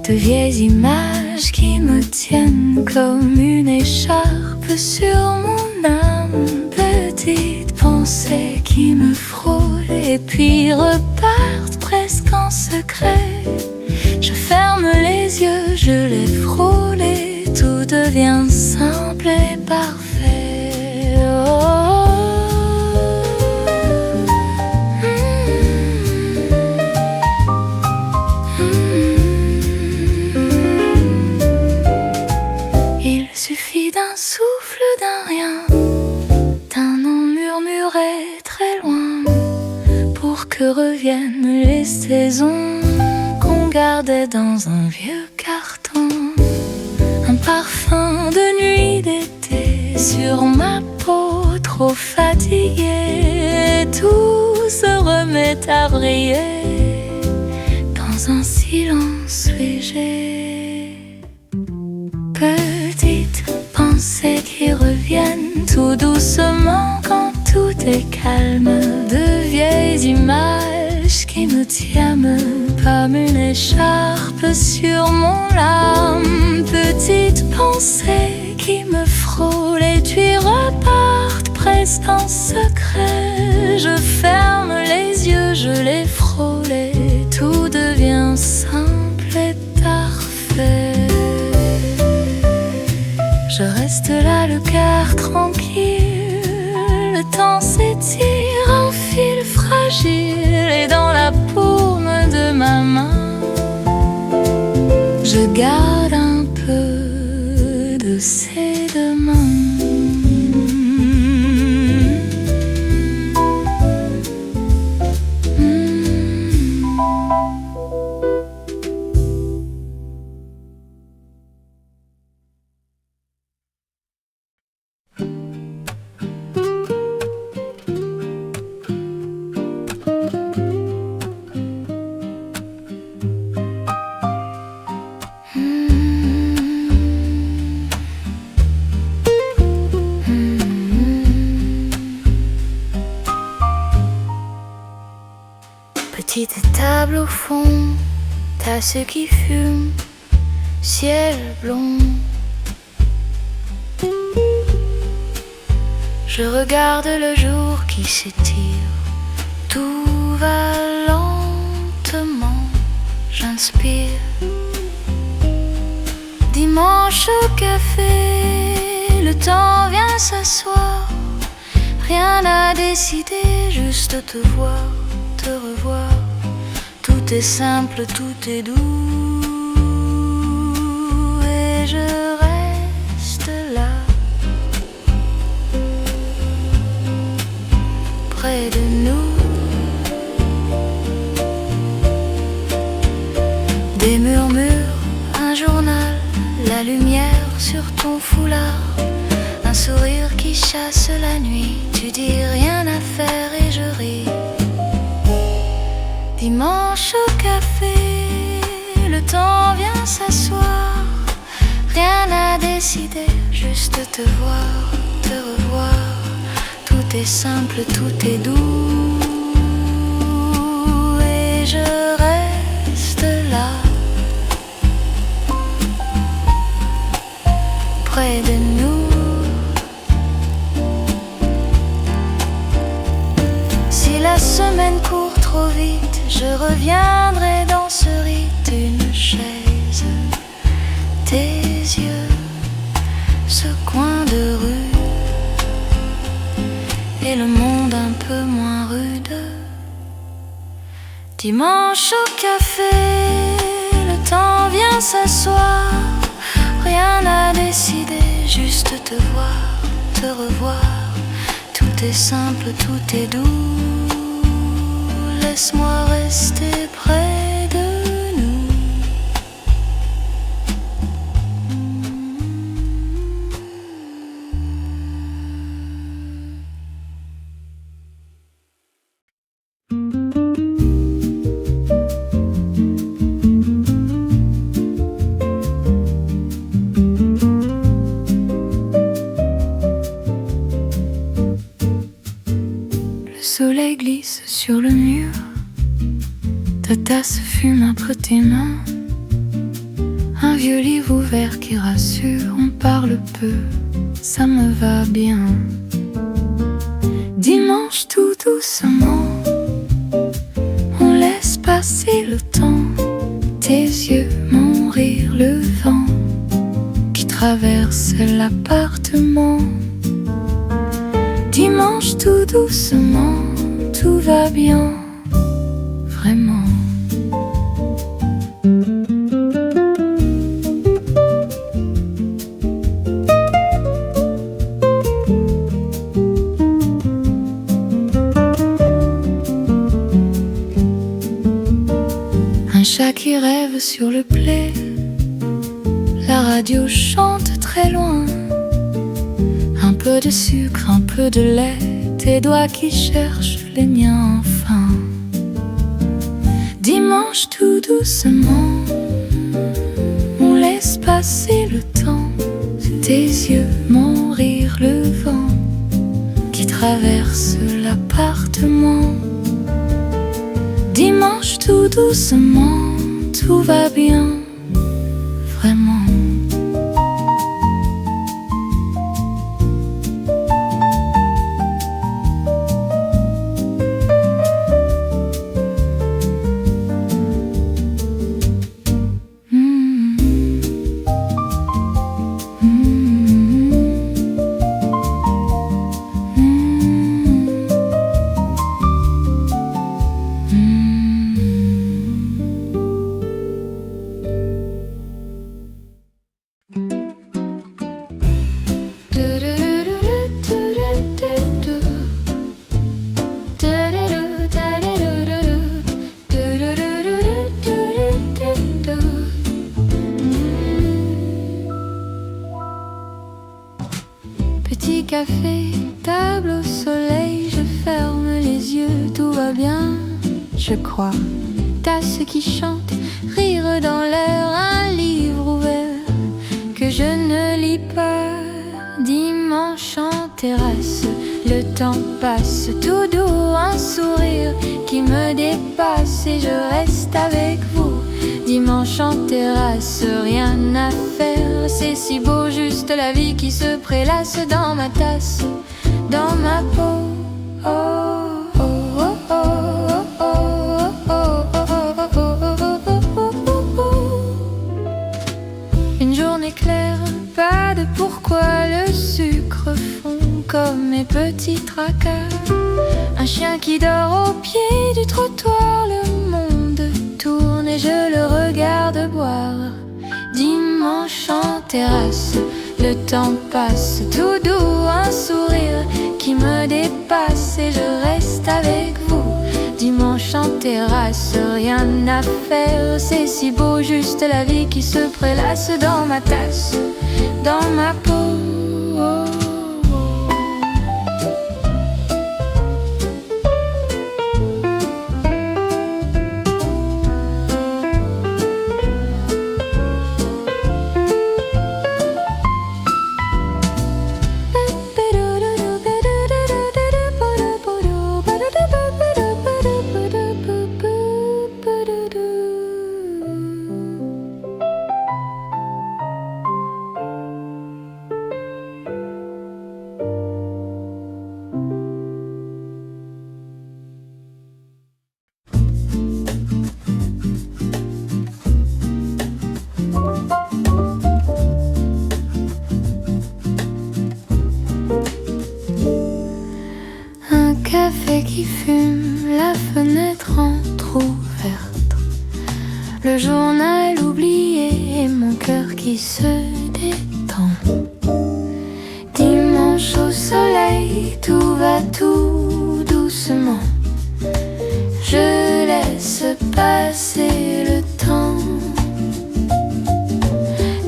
De vieilles images qui me tiennent comme une écharpe sur mon âme. Petites pensées qui me frôlent et puis repartent presque en secret. Je ferme les yeux, je les frôle et tout devient simple et parfait. Oh. Il suffit d'un souffle, d'un rien, d'un nom murmuré très loin, pour que reviennent les saisons qu'on gardait dans un vieux carton. Un parfum de nuit d'été sur ma peau, trop fatiguée, tout se remet à briller dans un silence léger. Petites pensées qui reviennent tout doucement quand tout est calme. De vieilles images qui me tiennent comme une écharpe sur mon âme. Petites pensées qui me frôlent et puis repartent presque en secret. Je ferme les yeux, je les frôle et tout devient simple et parfait. Je reste là, le cœur tranquille, le temps s'étire en fil fragile et dans la paume de ma main, je garde un peu de ces deux mains. Petite table au fond, t'as ceux qui fument, ciel blond. Je regarde le jour qui s'étire, tout va lentement, j'inspire. Dimanche au café, le temps vient s'asseoir. Rien à décider, juste te voir, te revoir. Tout est simple, tout est doux, et je reste là, près de nous. Des murmures, un journal, la lumière sur ton foulard, un sourire qui chasse la nuit. Tu dis rien à faire et je ris. Dimanche au café, le temps vient s'asseoir. Rien à décider, juste te voir, te revoir. Tout est simple, tout est doux, et je reste là, près de nous. Si la semaine court trop vite, je reviendrai dans ce rite. Une chaise, tes yeux, ce coin de rue, et le monde un peu moins rude. Dimanche au café, le temps vient s'asseoir. Rien à décider, juste te voir, te revoir. Tout est simple, tout est doux. Laisse-moi rester près de nous. Le soleil glisse sur le mur, ta tasse fume entre tes mains. Un vieux livre ouvert qui rassure, on parle peu, ça me va bien. Dimanche tout doucement, on laisse passer le temps. Tes yeux, mon rire, le vent qui traverse l'appartement. Dimanche tout doucement, tout va bien, vraiment. Un chat qui rêve sur le blé, la radio chante très loin. Un peu de sucre, un peu de lait, tes doigts qui cherchent les miens enfin. Dimanche tout doucement, on laisse passer le temps. Tes yeux, mon rire, le vent qui traverse l'appartement. Dimanche tout doucement, tout va bien, vraiment. Petit café, table au soleil, je ferme les yeux, tout va bien, je crois. Tasse qui chante, rire dans l'air, un livre ouvert que je ne lis pas. Dimanche en terrasse, le temps passe tout doux, un sourire qui me dépasse et je reste avec vous. Dimanche en terrasse, rien à faire. C'est si beau, juste la vie qui se prélasse dans ma tasse, dans ma peau. Oh, oh, oh, oh, oh, oh, oh, oh, oh. Une journée claire, pas de pourquoi le sucre fond comme mes petits tracas. Un chien qui dort au pied du trottoir, le monde tourne et je le regarde boire. Dimanche en terrasse, le temps passe tout doux, un sourire qui me dépasse et je reste avec vous. Dimanche en terrasse, rien à faire, c'est si beau, juste la vie qui se prélasse dans ma tasse, dans ma peau. Café qui fume, la fenêtre entrouverte, le journal oublié et mon cœur qui se détend. Dimanche au soleil, tout va tout doucement, je laisse passer le temps.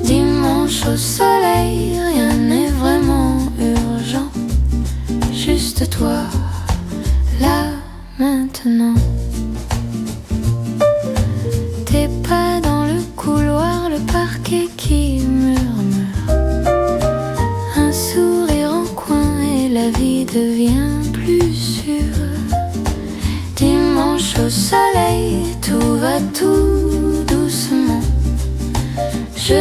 Dimanche au soleil, rien n'est vraiment urgent, juste toi, là, maintenant. Tes pas dans le couloir, le parquet qui murmure, un sourire en coin et la vie devient plus sûre. Dimanche au soleil, tout va tout doucement, je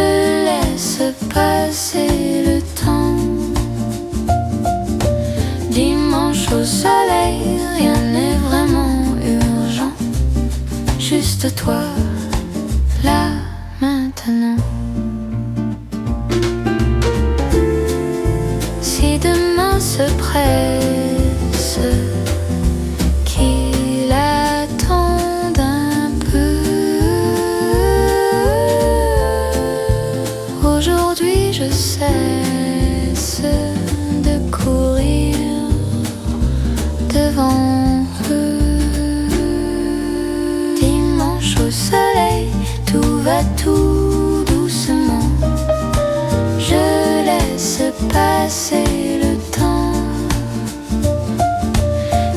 laisse passer le temps. Dimanche au soleil, rien n'est vraiment urgent, juste toi, là, maintenant. Si demain se presse, qu'il attende un peu, aujourd'hui je cesse de courir devant eux. Dimanche au soleil, tout va tout doucement, je laisse passer le temps.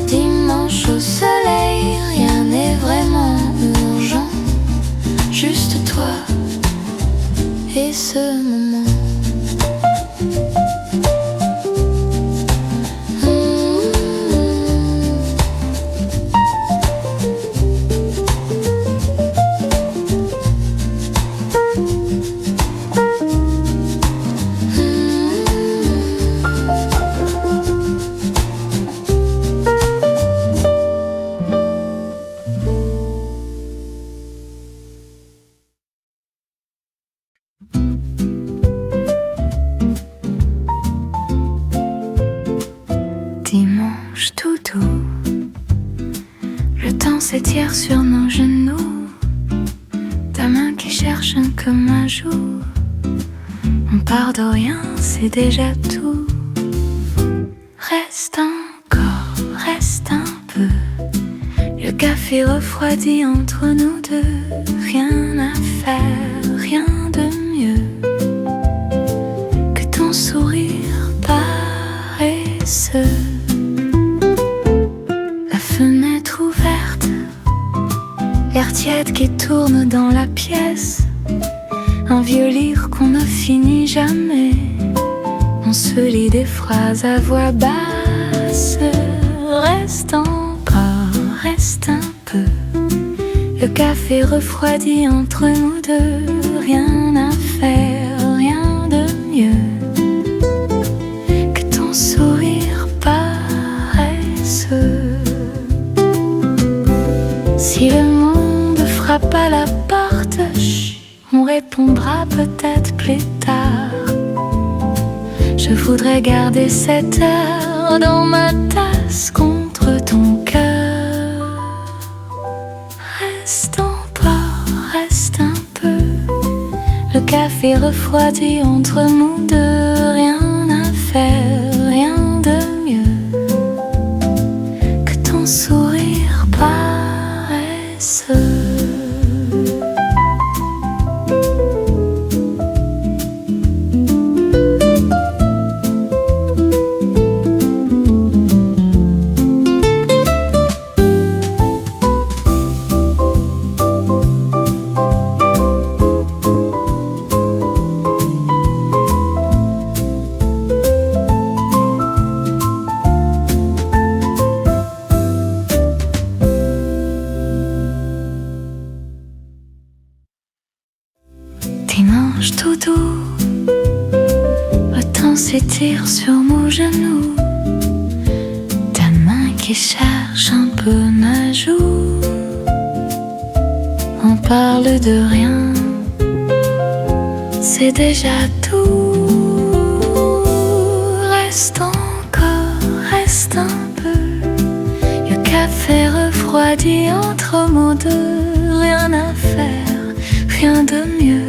Dimanche au soleil, rien n'est vraiment urgent, juste toi et ce moment. Dimanche tout doux, le temps s'étire sur nos genoux, ta main qui cherche comme un jour. On part de rien, c'est déjà tout. Reste encore, reste un peu, le café refroidit entre nous deux. Rien à faire, rien de mieux que ton sourire paresseux. Fenêtre ouverte, l'air tiède qui tourne dans la pièce, un vieux livre qu'on ne finit jamais. On se lit des phrases à voix basse. Reste encore, reste un peu, Le café refroidi entre nous deux, rien à faire, rien de mieux que ton sourire paresseux. Si le monde frappe à la porte, on répondra peut-être plus tard. Je voudrais garder cette heure dans ma tasse contre ton cœur. Reste encore, reste un peu. Le café refroidi entre nous deux, rien à faire, rien de mieux que ton sourire paresseux. Dimanche tout doux, le temps s'étire sur nos genoux. Ta main qui cherche un peu ma joue. On parle de rien, c'est déjà tout. Reste encore, reste un peu. Le café refroidi entre nous deux, rien à faire, rien de mieux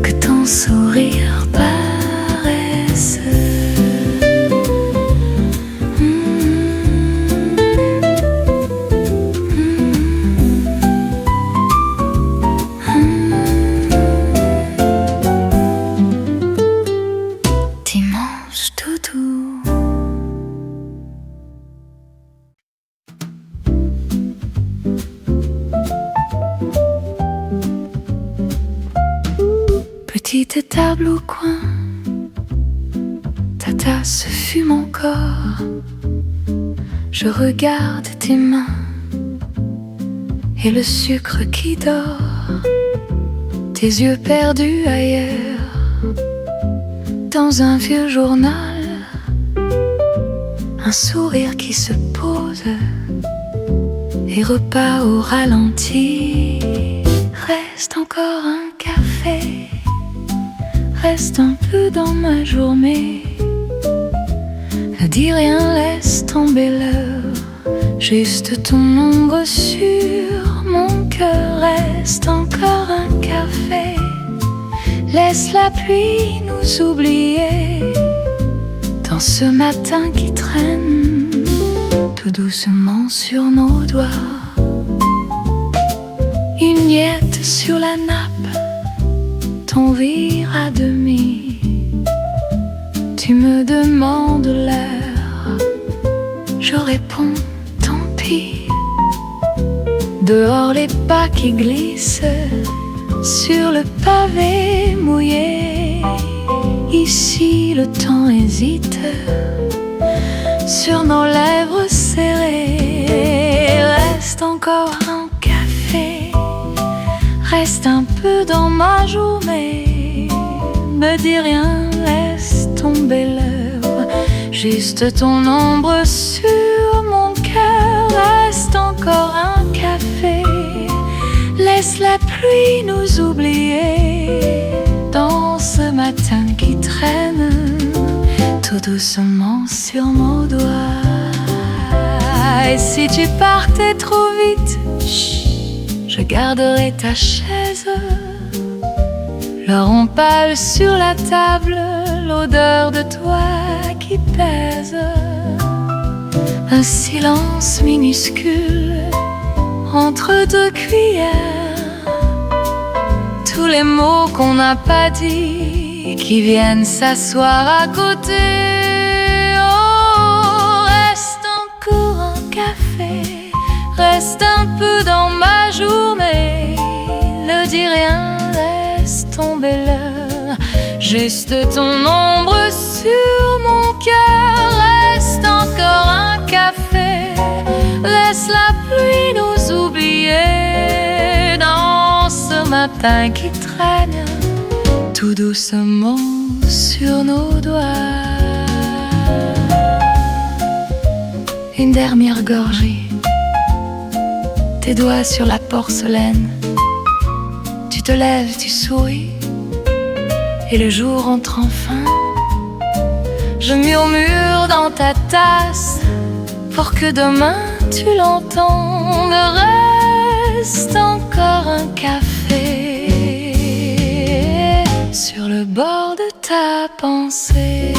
que ton sourire paresseux. Dimanche doudou. Petite table au coin, ta tasse fume encore. Je regarde tes mains et le sucre qui dort. Tes yeux perdus ailleurs, dans un vieux journal. Un sourire qui se pose et repart au ralenti. Reste encore un café, reste un peu dans ma journée. Ne dis rien, laisse tomber l'heure. Juste ton ombre sur mon cœur. Reste encore un café, laisse la pluie nous oublier. Dans ce matin qui traîne tout doucement sur nos doigts. Une miette sur la nappe, ton rire à demi. Tu me demandes l'heure, je réponds tant pis. Dehors les pas qui glissent sur le pavé mouillé. Ici le temps hésite sur nos lèvres serrées. Reste encore un café, reste un peu dans ma journée. Ne dis rien, laisse tomber l'heure. Juste ton ombre sur mon cœur. Reste encore un café, laisse la pluie nous oublier. Dans ce matin qui traîne tout doucement sur nos doigts. Et si tu partais trop vite, je garderai ta chaise. L'or pâle sur la table, l'odeur de toi qui pèse. Un silence minuscule entre deux cuillères. Tous les mots qu'on n'a pas dit qui viennent s'asseoir à côté. Oh, reste encore un café, reste un peu dans ma journée. Ne dis rien, laisse tomber l'heure. Juste ton ombre sur mon cœur. Reste encore un café, laisse la pluie nous oublier. matin qui traîne tout doucement sur nos doigts. Une dernière gorgée, tes doigts sur la porcelaine. Tu te lèves, tu souris, et le jour entre enfin. Je murmure dans ta tasse pour que demain tu l'entendes. Reste encore un café sur le bord de ta pensée.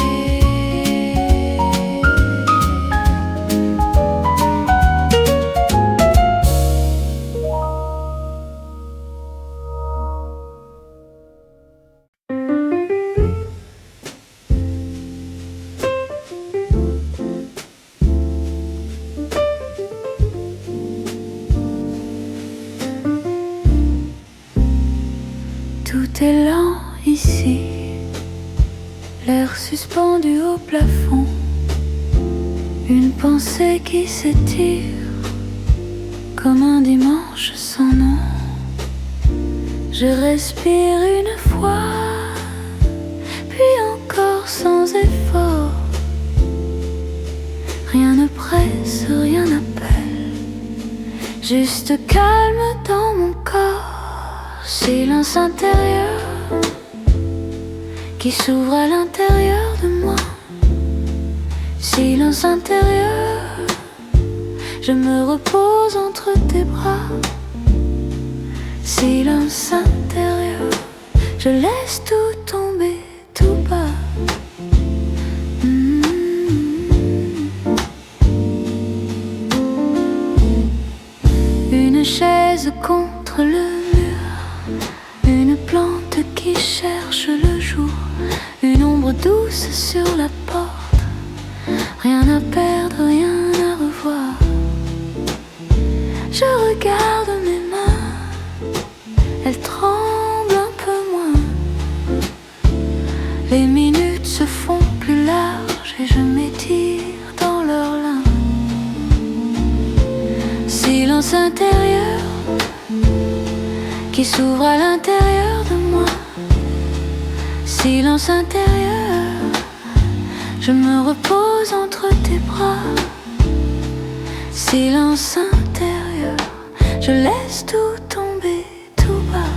Tout est lent ici, l'air suspendu au plafond, une pensée qui s'étire comme un dimanche sans nom. Je respire une fois, puis encore sans effort. Rien ne presse, rien n'appelle, juste calme dans mon corps. Silence intérieur qui s'ouvre à l'intérieur de moi. Silence intérieur, je me repose entre tes bras. Silence intérieur, je laisse tout tomber tout bas. Une chaise contre le une plante qui cherche le jour, une ombre douce sur la porte. Rien à perdre, rien à revoir. Je regarde mes mains, elles tremblent un peu moins. Les minutes se font plus larges et je m'étire dans leur lin. Silence intérieur qui s'ouvre à l'intérieur de moi. Silence intérieur, je me repose entre tes bras. Silence intérieur, je laisse tout tomber tout bas.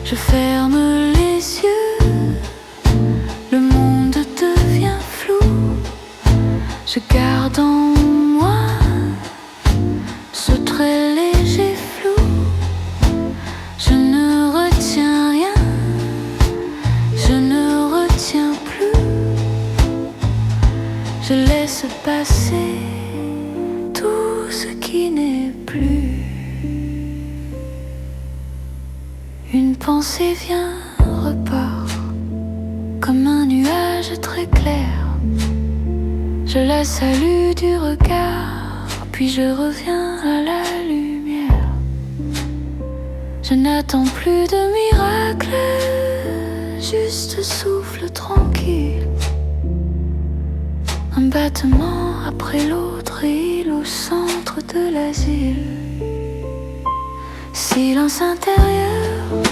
Je ferme les yeux, le monde devient flou. Je garde en moi ce très léger flou. Je ne retiens rien, je ne retiens plus. Je laisse passer tout ce qui n'est plus. Une pensée vient, repart, comme un nuage très clair. Je la salue du regard, puis je reviens à la lumière. Je n'attends plus de miracle, juste souffle tranquille. Un battement après l'autre, île au centre de l'asile. Silence intérieur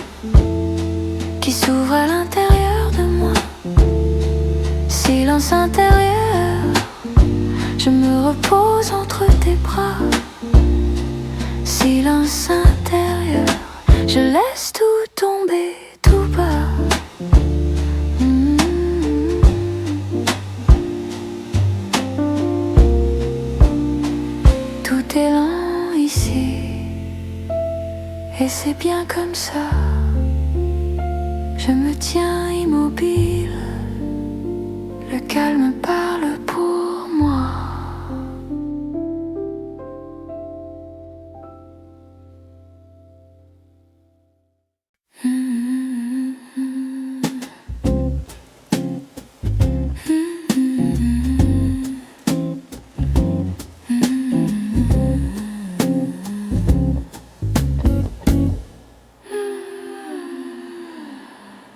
qui s'ouvre à l'intérieur de moi. Silence intérieur, je me repose entre tes bras. Silence intérieur, je laisse tout tomber tout bas. Tout est lent ici, et c'est bien comme ça. Je me tiens immobile, le calme parle pour moi.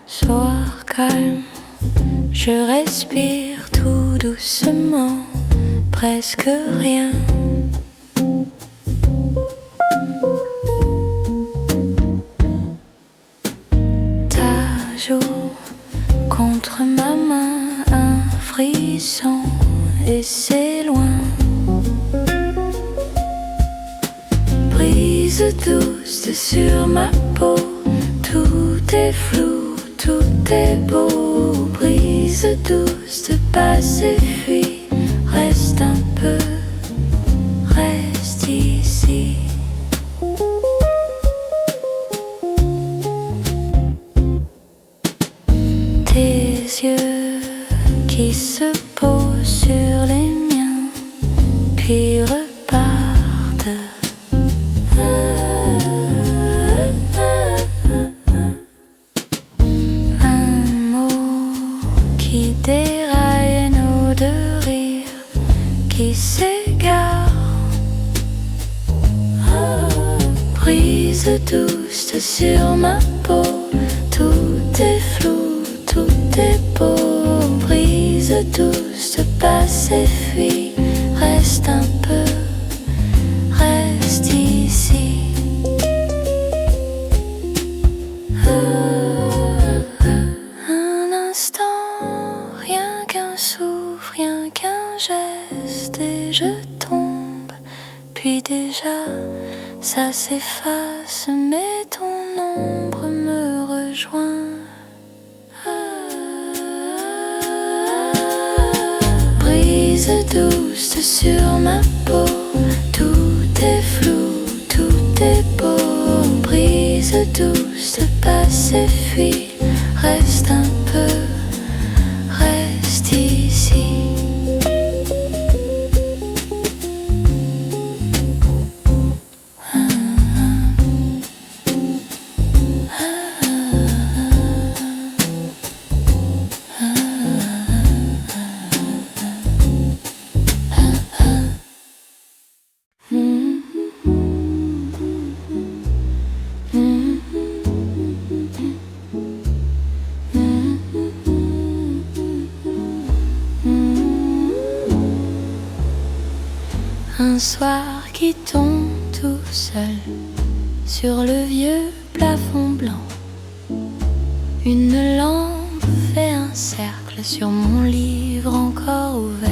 Soir calme, je respire tout doucement. presque rien. Ta joue contre ma main un frisson et c'est loin. Brise douce sur ma peau, tout est flou, tout est beau. Brise douce, passe et fuis, reste un peu, reste ici. Tes yeux qui se posent sur les miens, puis repartent. Un mot qui déraille, un eau de rire qui s'égare. Brise douce sur ma peau, tout est flou, tout est beau. Brise douce, passe et fuis, reste un peu, reste ici. Un instant, rien qu'un souffle, rien qu'un geste, et je tombe. Puis déjà, ça s'efface, mais ton ombre me rejoint. Brise douce sur ma peau, tout est flou, tout est beau. Brise douce, passe et fuis, reste un peu, reste ici. Un soir qui tombe tout seul sur le vieux plafond blanc, une lampe fait un cercle sur mon livre encore ouvert.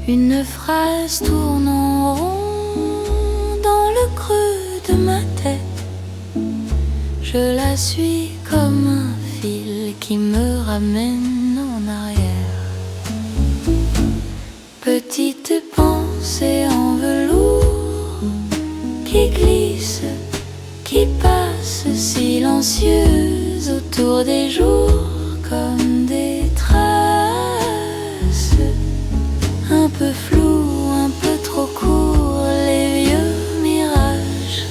Une phrase tourne en rond dans le creux de ma tête. Je la suis comme un fil qui me ramène en arrière. Petite pensée en velours qui glisse, qui passe silencieuse autour des jours comme des traces. Un peu flou, un peu trop court, les vieux mirages.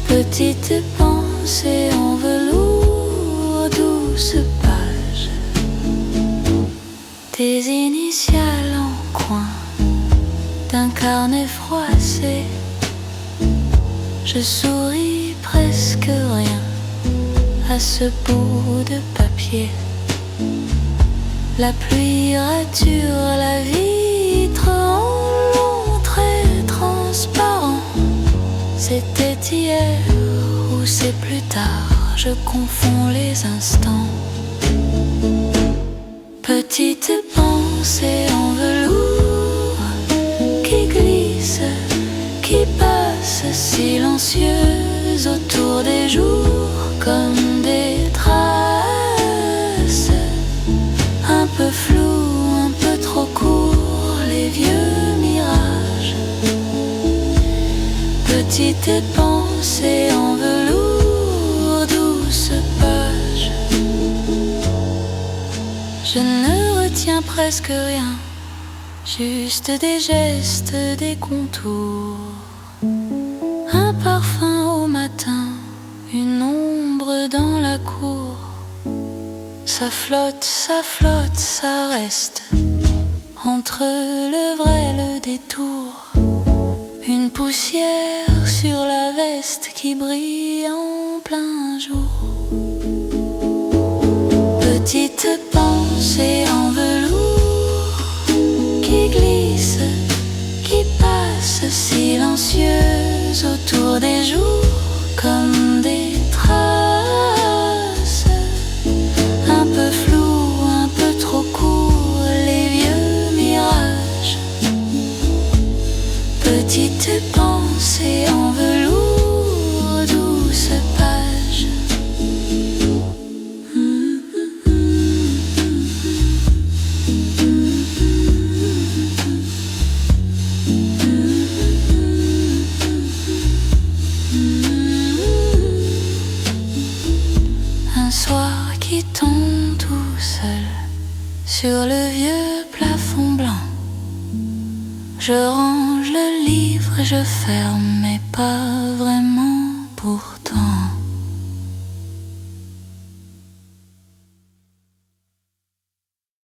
Petite pensée en velours, douce page. Tes initiales en coin d'un carnet froissé. Je souris presque rien à ce bout de papier. La pluie rature la vitre en long trait transparent. C'était hier ou c'est plus tard, je confonds les instants. Petite pensée en velours qui glisse, qui passe silencieuse autour des jours comme des traces. Un peu flou, un peu trop court, les vieux mirages. Petite pensée en velours, douce page. Je ne retiens presque rien, juste des gestes, des contours. Un parfum au matin, une ombre dans la cour. Ça flotte, ça reste entre le vrai et le détour. Une poussière sur la veste qui brille en plein jour. Petite pensée en velours qui tombe tout seul sur le vieux plafond blanc. Je range le livre et je ferme, mais pas vraiment pourtant.